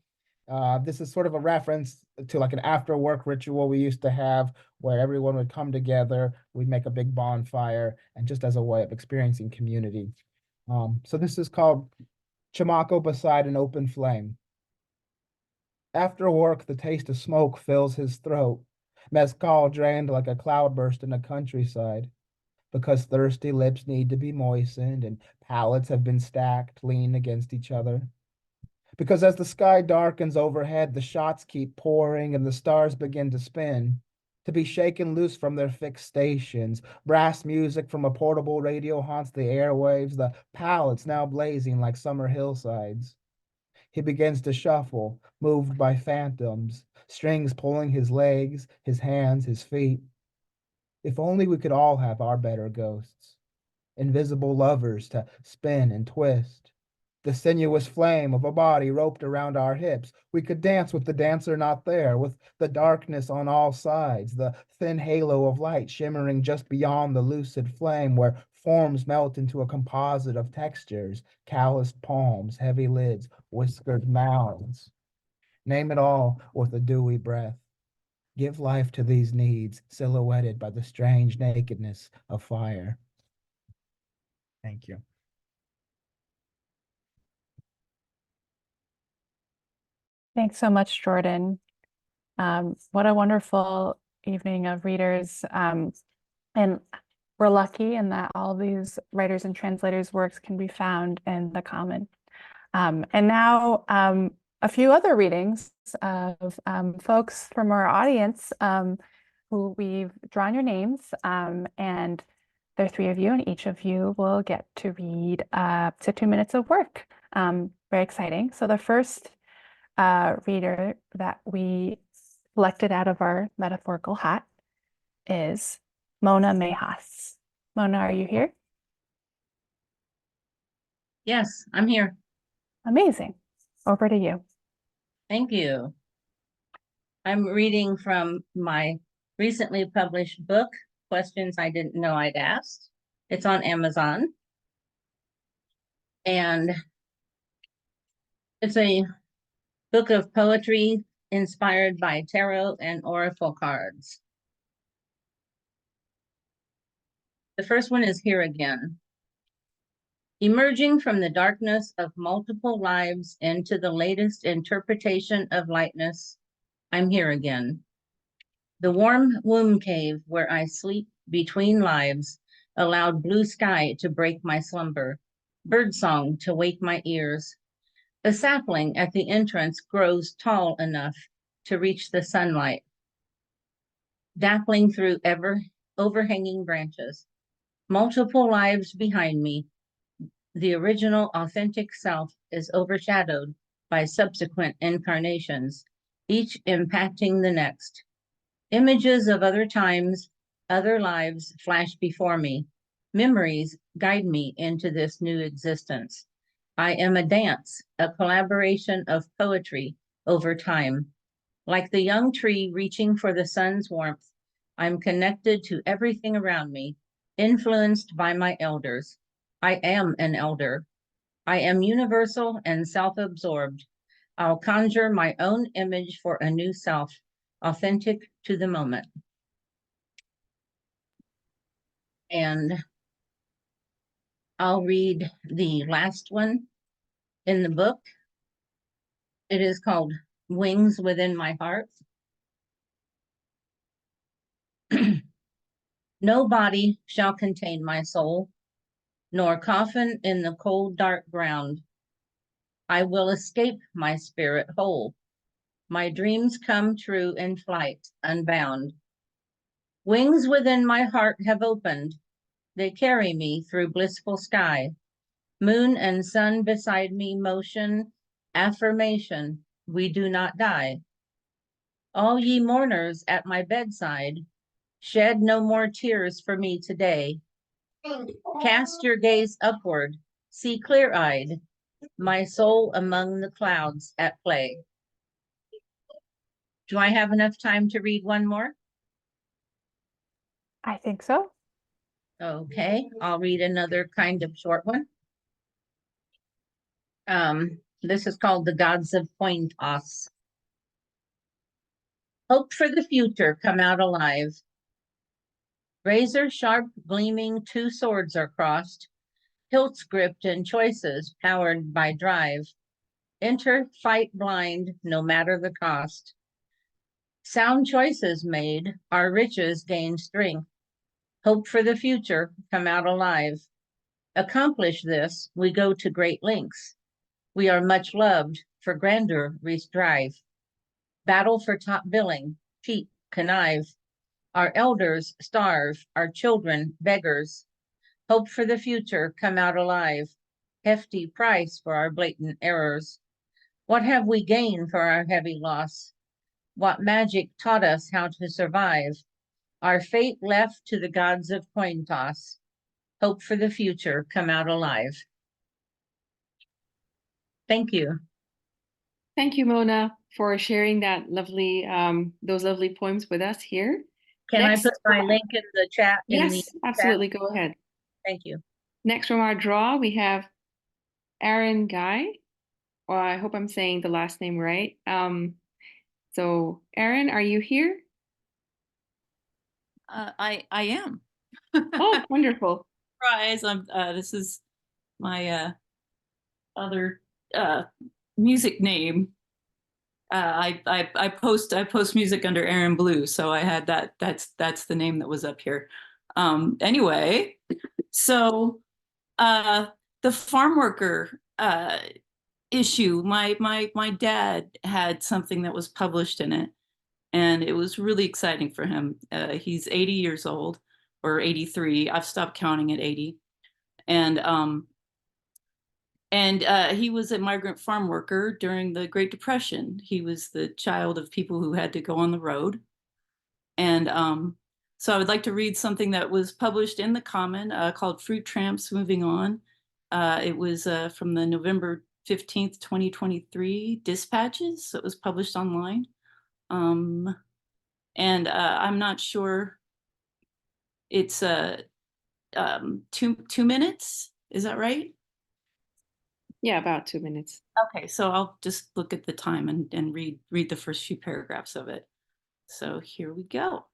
This is sort of a reference to like an after work ritual we used to have where everyone would come together, we'd make a big bonfire, and just as a way of experiencing community. So this is called Chimako Beside an Open Flame. After work, the taste of smoke fills his throat. Mezcal drained like a cloudburst in the countryside. Because thirsty lips need to be moistened and palates have been stacked, lean against each other. Because as the sky darkens overhead, the shots keep pouring and the stars begin to spin, to be shaken loose from their fixed stations. Brass music from a portable radio haunts the airwaves, the pallets now blazing like summer hillsides. He begins to shuffle, moved by phantoms, strings pulling his legs, his hands, his feet. If only we could all have our better ghosts, invisible lovers to spin and twist. The sinuous flame of a body roped around our hips. We could dance with the dancer not there, with the darkness on all sides, the thin halo of light shimmering just beyond the lucid flame where forms melt into a composite of textures, calloused palms, heavy lids, whiskered mouths. Name it all with a dewy breath. Give life to these needs, silhouetted by the strange nakedness of fire. Thank you. Thanks so much, Jordan. What a wonderful evening of readers. And we're lucky in that all of these writers and translators' works can be found in the Common. And now a few other readings of folks from our audience who we've drawn your names, and there are 3 of you, and each of you will get to read up to 2 minutes of work. Very exciting. So the first reader that we selected out of our metaphorical hat is Mona Mejas. Mona, are you here? Yes, I'm here. Amazing. Over to you. Thank you. I'm reading from my recently published book, Questions I Didn't Know I'd Asked. It's on Amazon. And it's a book of poetry inspired by tarot and oracle cards. The first one is Here Again. Emerging from the darkness of multiple lives into the latest interpretation of lightness, I'm here again. The warm womb cave where I sleep between lives allowed blue sky to break my slumber, birdsong to wake my ears. A sapling at the entrance grows tall enough to reach the sunlight, dappling through ever overhanging branches. Multiple lives behind me, the original authentic self is overshadowed by subsequent incarnations, each impacting the next. Images of other times, other lives flash before me. Memories guide me into this new existence. I am a dance, a collaboration of poetry over time. Like the young tree reaching for the sun's warmth, I'm connected to everything around me, influenced by my elders. I am an elder. I am universal and self-absorbed. I'll conjure my own image for a new self, authentic to the moment. And I'll read the last one in the book. It is called Wings Within My Heart. No body shall contain my soul, nor coffin in the cold, dark ground. I will escape my spirit whole. My dreams come true in flight, unbound. Wings within my heart have opened. They carry me through blissful sky. Moon and sun beside me, motion, affirmation, we do not die. All ye mourners at my bedside, shed no more tears for me today. Cast your gaze upward, see clear-eyed, my soul among the clouds at play. Do I have enough time to read one more? I think so. Okay, I'll read another kind of short one. This is called The Gods of Coin Toss. Hope for the future, come out alive. Razor sharp, gleaming, two swords are crossed. Hilts gripped in choices, powered by drive. Enter, fight blind, no matter the cost. Sound choices made, our riches gain strength. Hope for the future, come out alive. Accomplish this, we go to great lengths. We are much loved, for grandeur we strive. Battle for top billing, cheat, connive. Our elders starve, our children beggars. Hope for the future, come out alive. Hefty price for our blatant errors. What have we gained for our heavy loss? What magic taught us how to survive? Our fate left to the gods of coin toss. Hope for the future, come out alive. Thank you. Thank you, Mona, for sharing that lovely, those lovely poems with us here. Can Next, I put my link in the chat? yes, absolutely. Go ahead. Thank you. Next from our draw, we have Aaron Guy. Or I hope I'm saying the last name right. So Aaron, are you here? I am. Oh, wonderful. Surprise. This is my other music name. I post music under Aaron Blue, so I had that's the name that was up here. Anyway, so the farm worker issue, my dad had something that was published in it, and it was really exciting for him. He's 80 years old, or 83. I've stopped counting at 80. And he was a migrant farm worker during the Great Depression. He was the child of people who had to go on the road. And so I would like to read something that was published in the Common called Fruit Tramps Moving On. It was from the November 15th, 2023 dispatches. So it was published online. And I'm not sure, it's 2 minutes, is that right? Yeah, about 2 minutes. Okay, so I'll just look at the time and read the first few paragraphs of it. So here we go.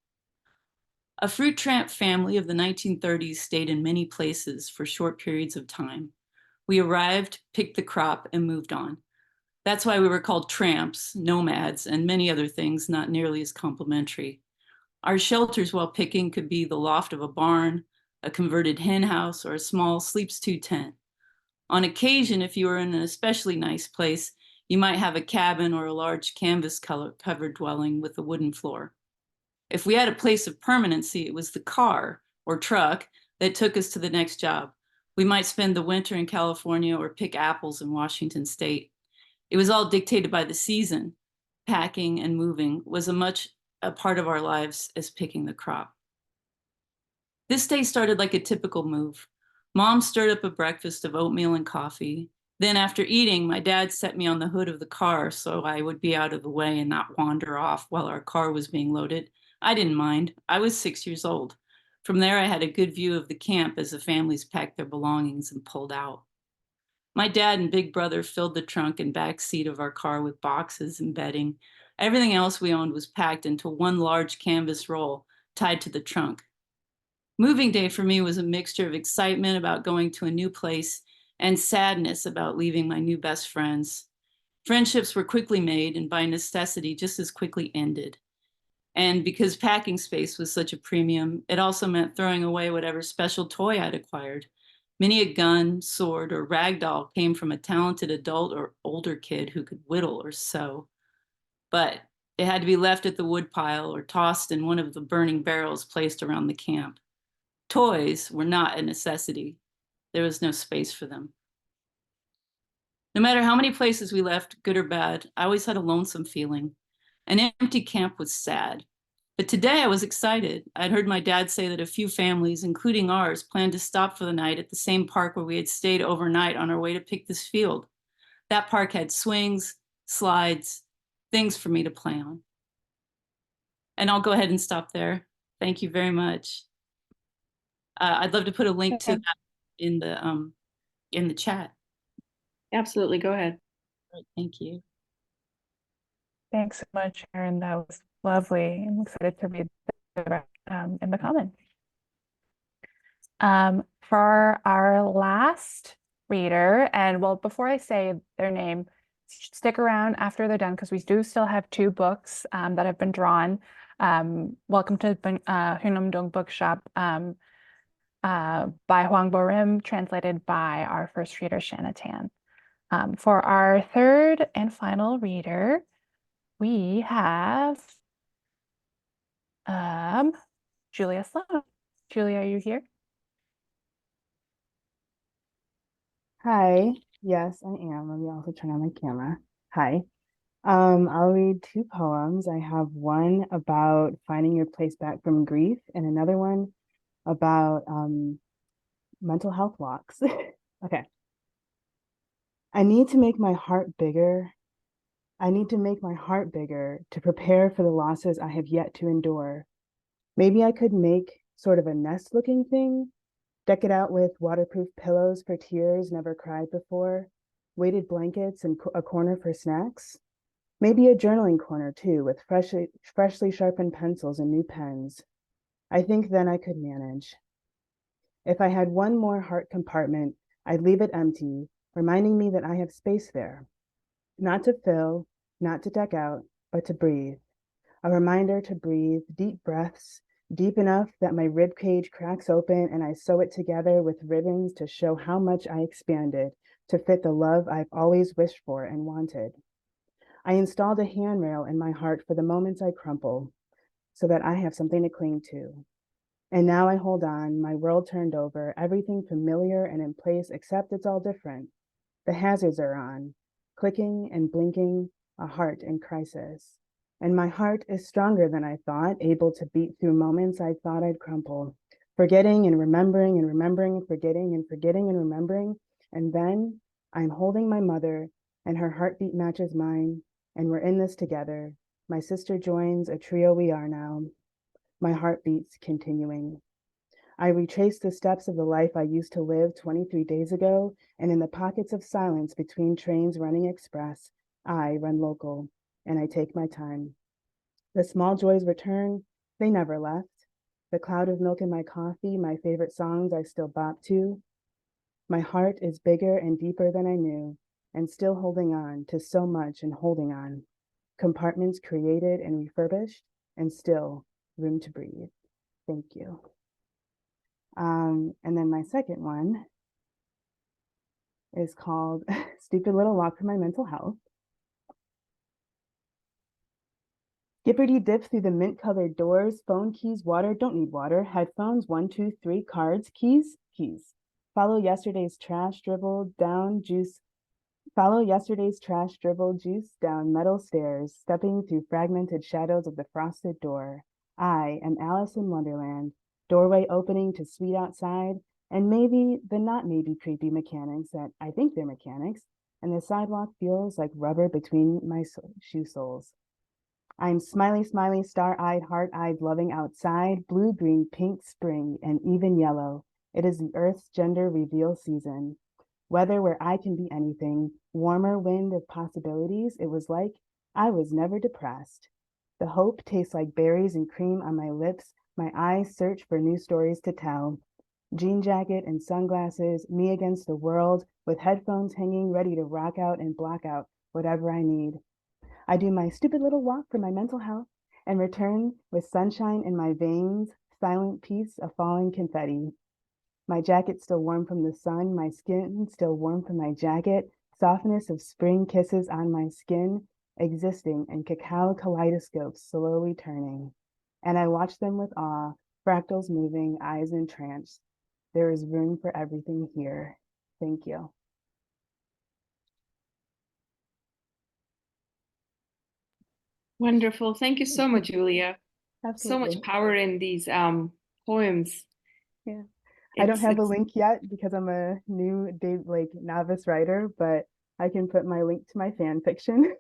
A fruit tramp family of the 1930s stayed in many places for short periods of time. We arrived, picked the crop, and moved on. That's why we were called tramps, nomads, and many other things not nearly as complimentary. Our shelters while picking could be the loft of a barn, a converted hen house, or a small sleeps-to tent. On occasion, if you were in an especially nice place, you might have a cabin or a large canvas-covered dwelling with a wooden floor. If we had a place of permanency, it was the car or truck that took us to the next job. We might spend the winter in California or pick apples in Washington State. It was all dictated by the season. Packing and moving was a part of our lives as picking the crop. This day started like a typical move. Mom stirred up a breakfast of oatmeal and coffee. Then after eating, my dad set me on the hood of the car so I would be out of the way and not wander off while our car was being loaded. I didn't mind. I was 6 years old. From there, I had a good view of the camp as the families packed their belongings and pulled out. My dad and big brother filled the trunk and back seat of our car with boxes and bedding. Everything else we owned was packed into one large canvas roll tied to the trunk. Moving day for me was a mixture of excitement about going to a new place and sadness about leaving my new best friends. Friendships were quickly made and by necessity just as quickly ended. And because packing space was such a premium, it also meant throwing away whatever special toy I'd acquired. Many a gun, sword, or rag doll came from a talented adult or older kid who could whittle or sew. But it had to be left at the woodpile or tossed in one of the burning barrels placed around the camp. Toys were not a necessity. There was no space for them. No matter how many places we left, good or bad, I always had a lonesome feeling. An empty camp was sad. But today I was excited. I'd heard my dad say that a few families, including ours, planned to stop for the night at the same park where we had stayed overnight on our way to pick this field. That park had swings, slides, things for me to play on. And I'll go ahead and stop there. Thank you very much. I'd love to put a link to that in the chat. Absolutely, go ahead. Right, thank you. Thanks so much, Erin. That was lovely. I'm excited to read the rest in the comments. For our last reader, and well, before I say their name, stick around after they're done because we do still have 2 books that have been drawn. Welcome to Hunamdong Bookshop by Huang Borim, translated by our first reader, Shanna Tan. For our third and final reader, we have Julia Sloan. Julia, are you here? Hi, yes, I am. Let me also turn on my camera. Hi. I'll read 2 poems. I have one about finding your place back from grief and another one about mental health walks. Okay. I need to make my heart bigger. I need to make my heart bigger to prepare for the losses I have yet to endure. Maybe I could make sort of a nest-looking thing, deck it out with waterproof pillows for tears never cried before, weighted blankets and a corner for snacks. Maybe a journaling corner too, with freshly sharpened pencils and new pens. I think then I could manage. If I had one more heart compartment, I'd leave it empty, reminding me that I have space there. Not to fill, not to deck out, but to breathe. A reminder to breathe deep breaths, deep enough that my rib cage cracks open and I sew it together with ribbons to show how much I expanded to fit the love I've always wished for and wanted. I installed a handrail in my heart for the moments I crumple, so that I have something to cling to. And now I hold on, my world turned over, everything familiar and in place, except it's all different. The hazards are on, clicking and blinking, a heart in crisis. And my heart is stronger than I thought, able to beat through moments I thought I'd crumple, forgetting and remembering and remembering and forgetting and forgetting and remembering. And then I'm holding my mother and her heartbeat matches mine, and we're in this together. My sister joins, a trio we are now. My heartbeats continuing. I retrace the steps of the life I used to live 23 days ago, and in the pockets of silence between trains running express, I run local, and I take my time. The small joys return, they never left. The cloud of milk in my coffee, my favorite songs I still bop to. My heart is bigger and deeper than I knew, and still holding on to so much and holding on. Compartments created and refurbished, and still room to breathe. Thank you. And then my second one is called Stupid Little Walk for My Mental Health. Gipperty dip through the mint-colored doors, phone keys, water, don't need water, headphones, 1, 2, 3, cards, keys, keys. Follow yesterday's trash dribbled down juice. Follow yesterday's trash dribbled juice down metal stairs, stepping through fragmented shadows of the frosted door. I am Alice in Wonderland, doorway opening to sweet outside, and maybe the not maybe creepy mechanics that I think they're mechanics, and the sidewalk feels like rubber between my shoe soles. I'm smiley, smiley, star-eyed, heart-eyed, loving outside, blue, green, pink, spring, and even yellow. It is the Earth's gender reveal season. Weather where I can be anything, warmer wind of possibilities. It was like I was never depressed. The hope tastes like berries and cream on my lips. My eyes search for new stories to tell. Jean jacket and sunglasses, me against the world, with headphones hanging, ready to rock out and block out whatever I need. I do my stupid little walk for my mental health and return with sunshine in my veins, silent peace of falling confetti. My jacket still warm from the sun, my skin still warm from my jacket, softness of spring kisses on my skin, existing in cacao kaleidoscopes slowly turning. And I watch them with awe, fractals moving, eyes entranced. There is room for everything here. Thank you. Wonderful. Thank you so much, Julia. So Absolutely. much power in these poems. Yeah. I don't have a It's link yet because I'm a new novice writer, but I can put my link to my fan fiction.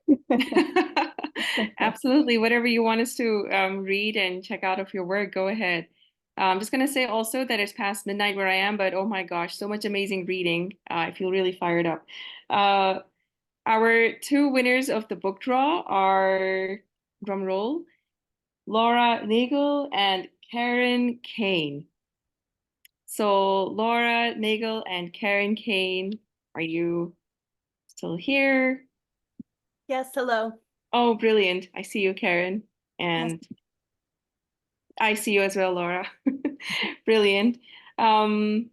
absolutely whatever you want us to read and check out of your work, go ahead. I'm just gonna say also that it's past midnight where I am, but oh my gosh, so much amazing reading. I feel really fired up. Our two winners of the book draw are, drum roll, Laura Nagel and Karen Kane. So Laura Nagel and Karen Kane, are you still here? Yes, hello. Oh, brilliant. I see you, Karen. And I see you as well, Laura. Brilliant. So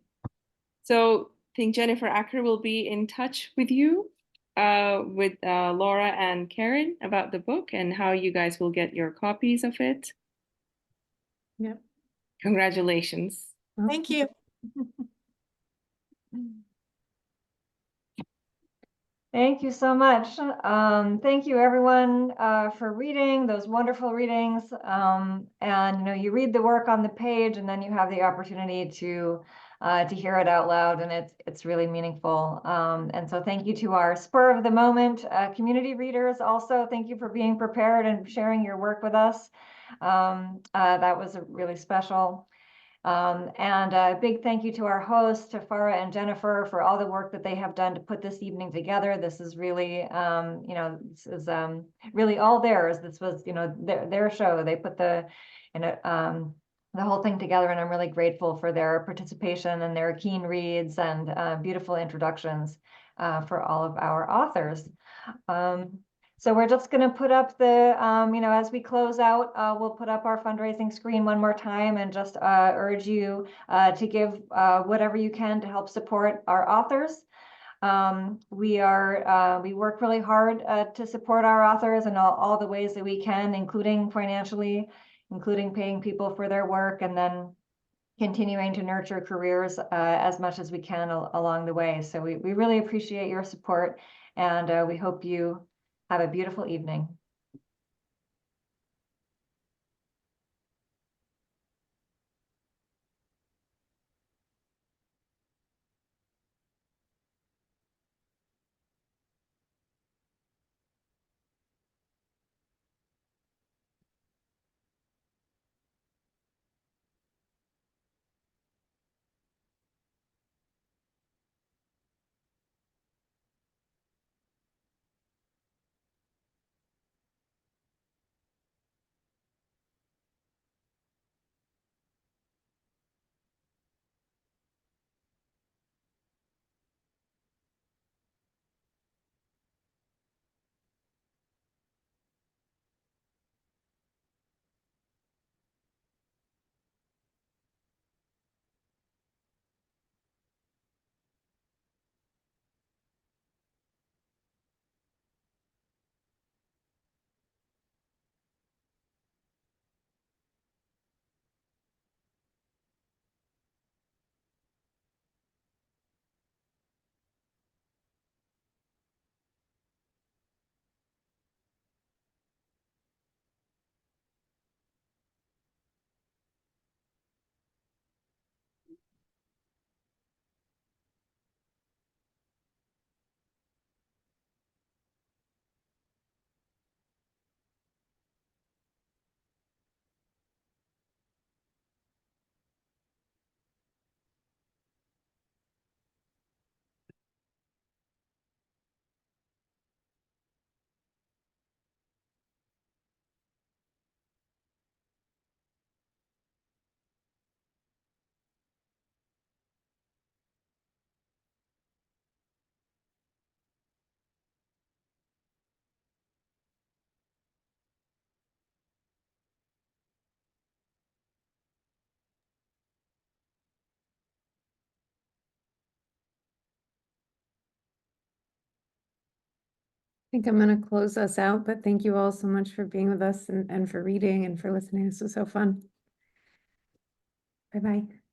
I think Jennifer Acker will be in touch with you, with Laura and Karen about the book and how you guys will get your copies of it. Yep. Congratulations. Thank you. Thank you so much. Thank you everyone for reading those wonderful readings. And you know, you read the work on the page and then you have the opportunity to hear it out loud, and it's really meaningful. And so thank you to our spur of the moment community readers also. Thank you for being prepared and sharing your work with us. That was really special. And a big thank you to our hosts, to Farah and Jennifer, for all the work that they have done to put this evening together. This is really, you know, this is really all theirs. This was, you know, their show. They put the whole thing together, and I'm really grateful for their participation and their keen reads and beautiful introductions for all of our authors. So we're just going to put up the, you know, as we close out, we'll put up our fundraising screen one more time and just urge you to give whatever you can to help support our authors. We work really hard to support our authors in all the ways that we can, including financially, including paying people for their work, and then continuing to nurture careers as much as we can along the way. So we really appreciate your support, and we hope you have a beautiful evening. think I'm going to close us out, but thank you all so much for being with us and for reading and for listening. This was so fun. Bye-bye.